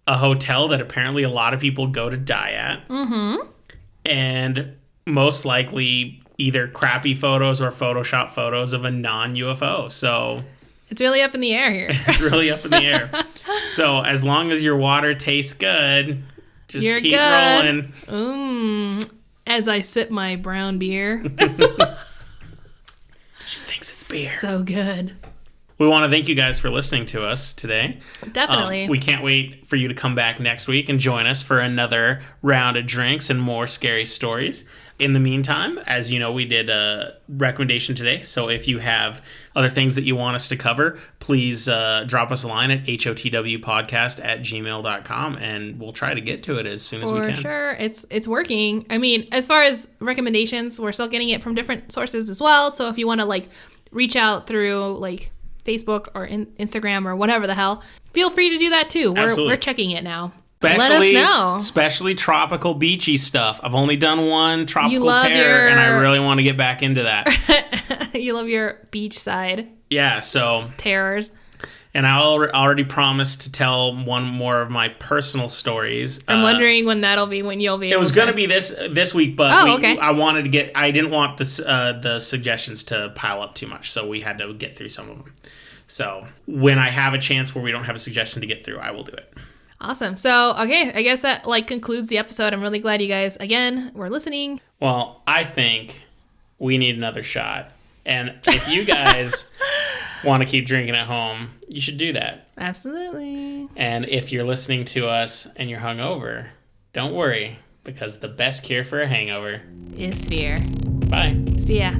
a hotel that apparently a lot of people go to die at. Mm-hmm. And most likely either crappy photos or Photoshop photos of a non-UFO. So it's really up in the air here. It's really up in the air. So as long as your water tastes good, just keep rolling. As I sip my brown beer. She thinks it's beer. So good. We want to thank you guys for listening to us today. Definitely. We can't wait for you to come back next week and join us for another round of drinks and more scary stories. In the meantime, as you know, we did a recommendation today. So if you have other things that you want us to cover, please drop us a line at hotwpodcast@gmail.com and we'll try to get to it as soon as we can. For sure. It's working. I mean, as far as recommendations, we're still getting it from different sources as well. So if you want to reach out through Facebook or Instagram or whatever the hell, feel free to do that too. We're checking it now. Let us know. Especially tropical beachy stuff. I've only done one, Tropical Terror, and I really want to get back into that. You love your beach side. Yeah, so terrors. And I already promised to tell one more of my personal stories. I'm wondering when that'll be, when you'll be able It was going to be this week, but I wanted to get... I didn't want the suggestions to pile up too much, so we had to get through some of them. So when I have a chance where we don't have a suggestion to get through, I will do it. Awesome. So, okay, I guess that concludes the episode. I'm really glad you guys, again, were listening. Well, I think we need another shot. And if you guys want to keep drinking at home, you should do that. Absolutely. And if you're listening to us and you're hungover, don't worry, because the best cure for a hangover is fear. Bye. See ya.